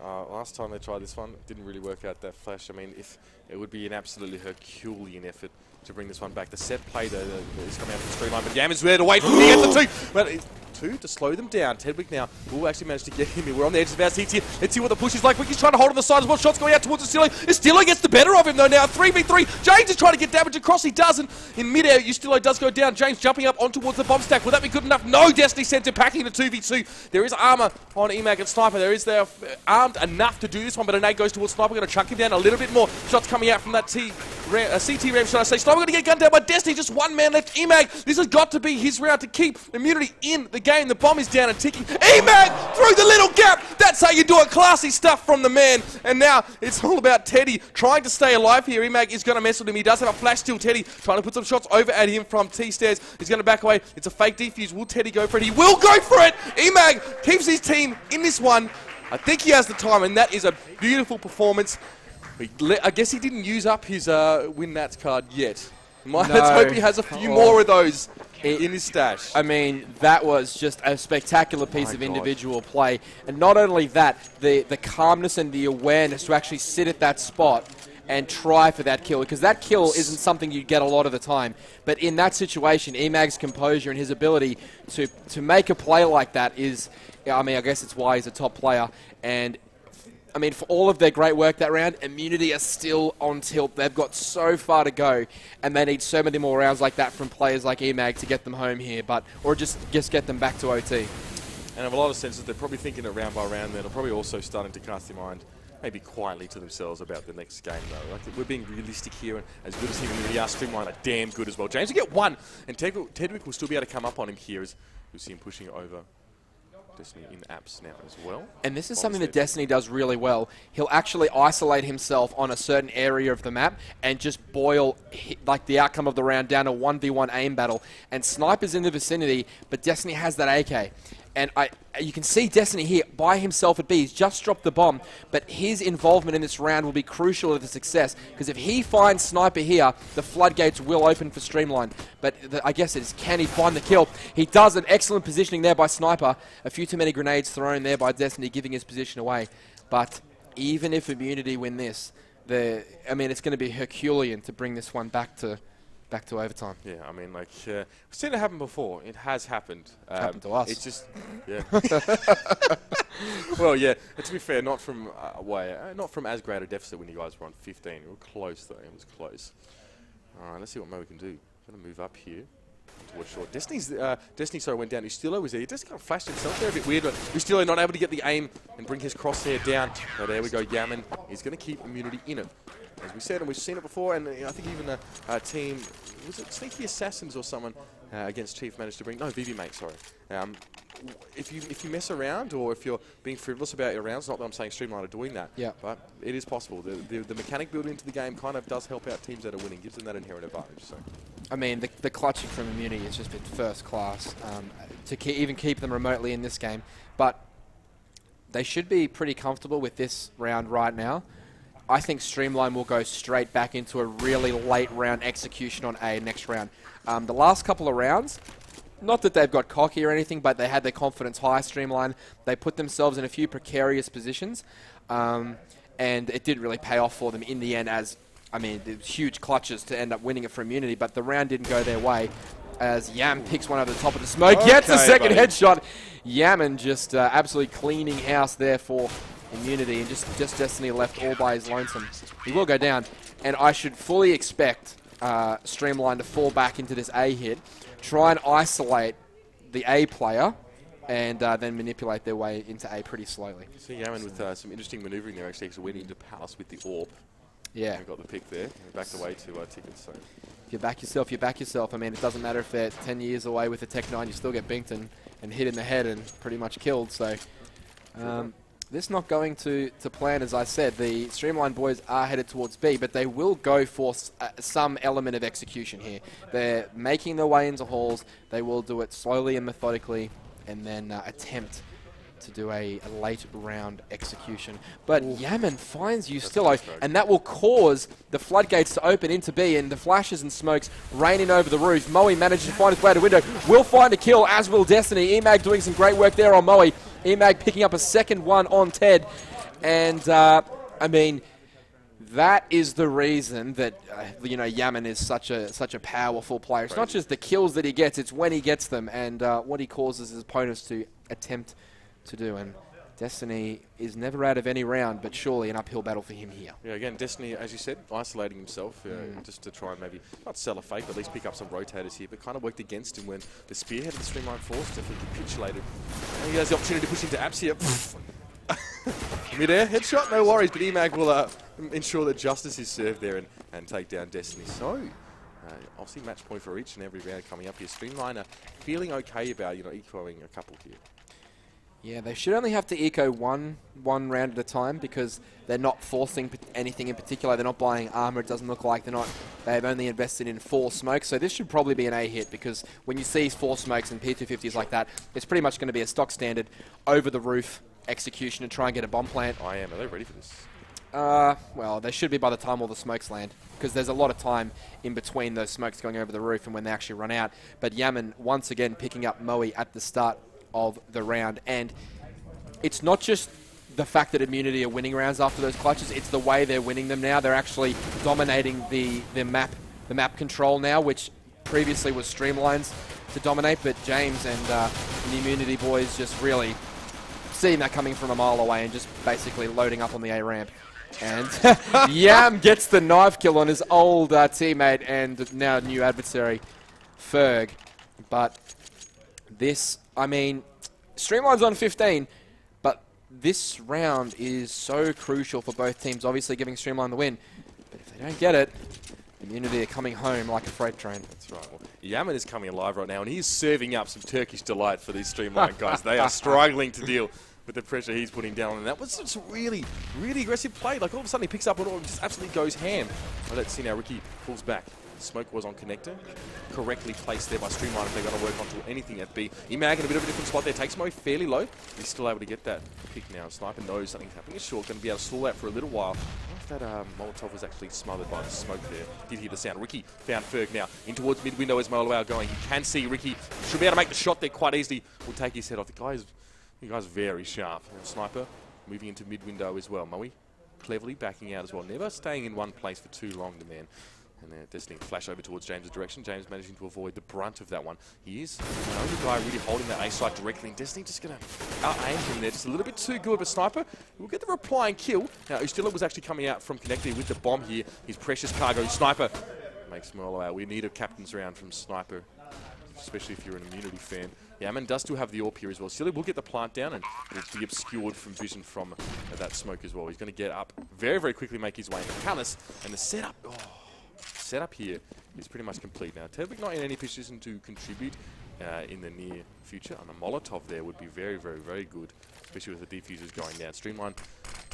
Last time they tried this one, it didn't really work out that flash. I mean, if it would be an absolutely Herculean effort to bring this one back. The set play though is coming out from Streamline, but Yam is there to wait for the 2. But 2 to slow them down. Tedwick now will actually manage to get him here. We're on the edges of our seats here. Let's see what the push is like. Wicky's trying to hold on the side as well. Shots going out towards Astillo. Astillo gets the better of him though now. 3v3. James is trying to get damage across. He doesn't. In midair, Astillo does go down. James jumping up on towards the bomb stack. Will that be good enough? No. Destiny sends him packing the 2v2. There is armor on Emag and Sniper. There is armed enough to do this one, but a nade goes towards Sniper. We're going to chuck him down a little bit more. Shots coming out from that CT Ram, should I say. Sniper going to get gunned down by Destiny. Just one man left. Emag, this has got to be his round to keep Immunity in the game. The bomb is down and ticking. Emag through the little gap. That's how you do it. Classy stuff from the man. And now it's all about Teddy trying to stay alive here. Emag is going to mess with him. He does have a flash still. Teddy trying to put some shots over at him from T-stairs. He's going to back away. It's a fake defuse. Will Teddy go for it? He will go for it. Emag keeps his team in this one. I think he has the time, and that is a beautiful performance. I guess he didn't use up his win Nats card yet. Let's hope he has a few more of those in his stash. I mean, that was just a spectacular piece of individual play. And not only that, the calmness and the awareness to actually sit at that spot and try for that kill, because that kill isn't something you get a lot of the time. But in that situation, Emag's composure and his ability to make a play like that is, I mean, I guess it's why he's a top player. And I mean, for all of their great work that round, Immunity are still on tilt. They've got so far to go, and they need so many more rounds like that from players like Emag to get them home here, or just get them back to OT. And in a lot of senses, they're probably thinking it round by round. They're probably also starting to cast their mind, maybe quietly to themselves, about the next game, though. Like, we're being realistic here, and as good as Immunity are, Streamline are damn good as well. James will get 1, and Tedwick will still be able to come up on him here, as you'll see him pushing over Destiny in apps now as well. And this is something that Destiny does really well. He'll actually isolate himself on a certain area of the map and just boil like the outcome of the round down to 1v1 aim battle. And Sniper's in the vicinity, but Destiny has that AK. And you can see Destiny here by himself at B. He's just dropped the bomb, but his involvement in this round will be crucial to the success, because if he finds Sniper here, the floodgates will open for Streamline. But I guess it is, can he find the kill? He does. An excellent positioning there by Sniper. A few too many grenades thrown there by Destiny, giving his position away. But even if Immunity win this, I mean, it's going to be Herculean to bring this one back to overtime. Yeah, I mean, like, we've seen it happen before. It has happened. Happened to us. It's just, yeah. Well, yeah, to be fair, not from not from as great a deficit when you guys were on 15. We were close, though. It was close. All right, let's see what more we can do. I'm going to move up here towards short. Destiny went down. Ustillo was there. He just kind of flashed himself there a bit weird, but Ustillo not able to get the aim and bring his crosshair down. So there we go. Yaman is going to keep Immunity in it. As we said, and we've seen it before, and I think even a team, was it Sneaky Assassins or someone against Chief managed to bring, no, VV Mate, sorry. If you mess around, or if you're being frivolous about your rounds, not that I'm saying Streamline are doing that, but it is possible. The mechanic built into the game kind of does help out teams that are winning, gives them that inherent advantage. So, I mean, the clutching from Immunity has just been first class to even keep them remotely in this game, but they should be pretty comfortable with this round right now. I think Streamline will go straight back into a really late round execution on A next round. The last couple of rounds, not that they've got cocky or anything, but they had their confidence high, Streamline. They put themselves in a few precarious positions, and it didn't really pay off for them in the end, as, I mean, huge clutches to end up winning it for Immunity, but the round didn't go their way. as Yam picks one over the top of the smoke, gets a second headshot. Yaman just absolutely cleaning house there for Immunity, and just Destiny left all by his lonesome. He will go down, and I should fully expect Streamline to fall back into this A hit, try and isolate the A player, and then manipulate their way into A pretty slowly. You see Yaman with some interesting manoeuvring there, actually, because went into Palace with the AWP. Yeah. And got the pick there, and backed away to Tickets. So. If you back yourself, you back yourself. I mean, it doesn't matter if they're 10 years away with the Tech 9, you still get binked and hit in the head and pretty much killed. So this not going to plan, as I said. The Streamline boys are headed towards B, but they will go for some element of execution here. They're making their way into halls. They will do it slowly and methodically, and then attempt to do a late round execution. But Yaman finds Ustilo, and that will cause the floodgates to open into B, and the flashes and smokes rain in over the roof. Moe manages to find his way to window, will find a kill, as will Destiny. Emag doing some great work there on Moe. Emag picking up a second one on Ted, and I mean, that is the reason that Yaman is such a powerful player. It's not just the kills that he gets; it's when he gets them, and what he causes his opponents to attempt to do. And Destiny is never out of any round, but surely an uphill battle for him here. Yeah, again, Destiny, as you said, isolating himself just to try and maybe not sell a fake, but at least pick up some rotators here, but kind of worked against him when the spearhead of the Streamline Force definitely capitulated. And he has the opportunity to push into Abs here. Mid-air headshot, no worries, but Emag will ensure that justice is served there and take down Destiny. So, obviously match point for each and every round coming up here. Streamline are feeling okay about, equaling a couple here. Yeah, they should only have to eco one round at a time, because they're not forcing anything in particular. They're not buying armor. It doesn't look like they've only invested in 4 smokes. So this should probably be an A hit, because when you see 4 smokes and P250s like that, it's pretty much going to be a stock standard over the roof execution and try and get a bomb plant. Are they ready for this? Well, they should be by the time all the smokes land, because there's a lot of time in between those smokes going over the roof and when they actually run out. But Yaman once again picking up Moe at the start of the round, and it's not just the fact that Immunity are winning rounds after those clutches, it's the way they're winning them now. They're actually dominating the map control now, which previously was Streamline's to dominate, but James and the Immunity boys just really seeing that coming from a mile away and just basically loading up on the A ramp. And Yam gets the knife kill on his old teammate and now new adversary, Ferg. But this, I mean, Streamline's on 15, but this round is so crucial for both teams, obviously giving Streamline the win. But if they don't get it, Immunity are coming home like a freight train. That's right. Well, Yaman is coming alive right now, and he's serving up some Turkish delight for these Streamline guys. They are struggling to deal with the pressure he's putting down, and that was just really, really aggressive play. Like, all of a sudden he picks up and just absolutely goes ham. Well, let's see now, Ricky pulls back. Smoke was on connector, correctly placed there by Streamline if they're going to work onto anything at B. Emag in a bit of a different spot there, takes Mo fairly low. He's still able to get that pick now. Sniper knows something's happening. He's short, going to be able to stall that for a little while. I wonder if that Molotov was actually smothered by the smoke there. Did hear the sound. Ricky found Ferg now in towards mid window as Molow going. He can see Ricky. Should be able to make the shot there quite easily. Will take his head off. The guy's very sharp. And Sniper moving into mid window as well. Moe cleverly backing out as well. Never staying in one place for too long, the man. And Destiny flash over towards James' direction. James managing to avoid the brunt of that one. He is the only guy really holding that A side directly. And Destiny just going to out-aim him there. Just a little bit too good, but Sniper will get the reply and kill. Now, Ustila was actually coming out from Connector with the bomb here. His precious cargo. Sniper makes Merlo out. We need a captain's round from Sniper, especially if you're an Immunity fan. Yaman does still have the AWP here as well. Silly will get the plant down and will be obscured from vision from that smoke as well. He's going to get up very, very quickly, make his way into Palace. And the setup... setup here is pretty much complete now. Tedwick not in any position to contribute in the near future, and a Molotov there would be very, very, very good, especially with the defusers going down. Streamline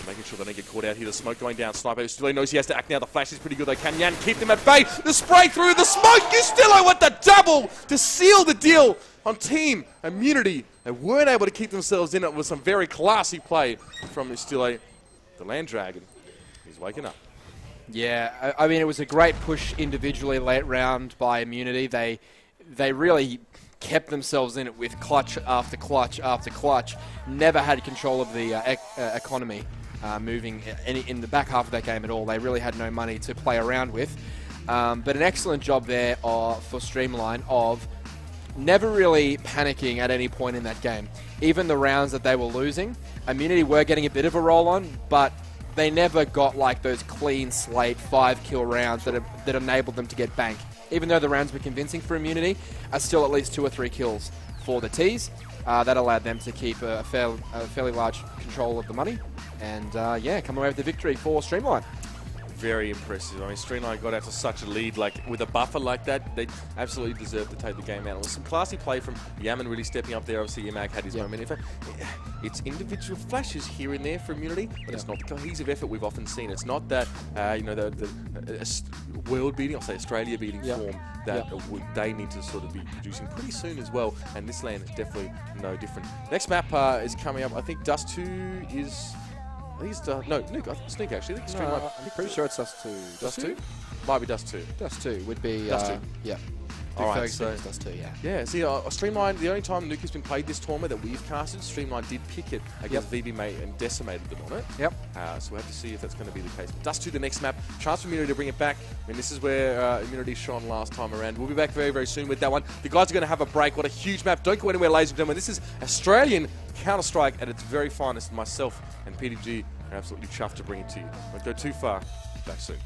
making sure they don't get caught out here. The smoke going down. Sniper Ustilo knows he has to act now. The flash is pretty good though. Can Yan keep them at bay? The spray through the smoke. Ustilo with the double to seal the deal on Team Immunity. They weren't able to keep themselves in it with some very classy play from Ustilo. The Land Dragon is waking up. Yeah, I mean, it was a great push individually late round by Immunity. They really kept themselves in it with clutch after clutch after clutch. Never had control of the economy moving in the back half of that game at all. They really had no money to play around with. But an excellent job there for Streamline of never really panicking at any point in that game. Even the rounds that they were losing, Immunity were getting a bit of a roll on, but they never got like those clean slate 5-kill rounds that enabled them to get bank. Even though the rounds were convincing for Immunity, still at least 2 or 3 kills for the T's. That allowed them to keep a fairly large control of the money. And yeah, come away with the victory for Streamline. Very impressive. I mean, Streamline got out to such a lead, like with a buffer like that, they absolutely deserved to take the game out. It was some classy play from Yaman really stepping up there. Obviously, Imag had his moment. In fact, it's individual flashes here and there for Immunity, but it's not the cohesive effort we've often seen. It's not that, you know, the world-beating, I'll say Australia-beating form that they need to sort of be producing pretty soon as well. And this lane is definitely no different. Next map is coming up. I think Dust 2 is... I think it's, no, Nuke. I think it's Nuke, actually. I think I'm pretty sure it's Dust 2. Dust 2? Might be Dust 2. Dust 2 would be... Dust 2. Yeah. All right, so... Dust 2, yeah. Yeah, see, Streamline, the only time Nuke has been played this tournament that we've casted, Streamline did pick it against VB Mate and decimated them on it. Yep. So we'll have to see if that's going to be the case. But Dust 2, the next map. Chance for Immunity to bring it back. I mean, this is where Immunity shone last time around. We'll be back very, very soon with that one. The guys are going to have a break. What a huge map. Don't go anywhere, ladies and gentlemen. This is Australian Counter-Strike at its very finest. Myself and PDG are absolutely chuffed to bring it to you. Don't go too far. Back soon.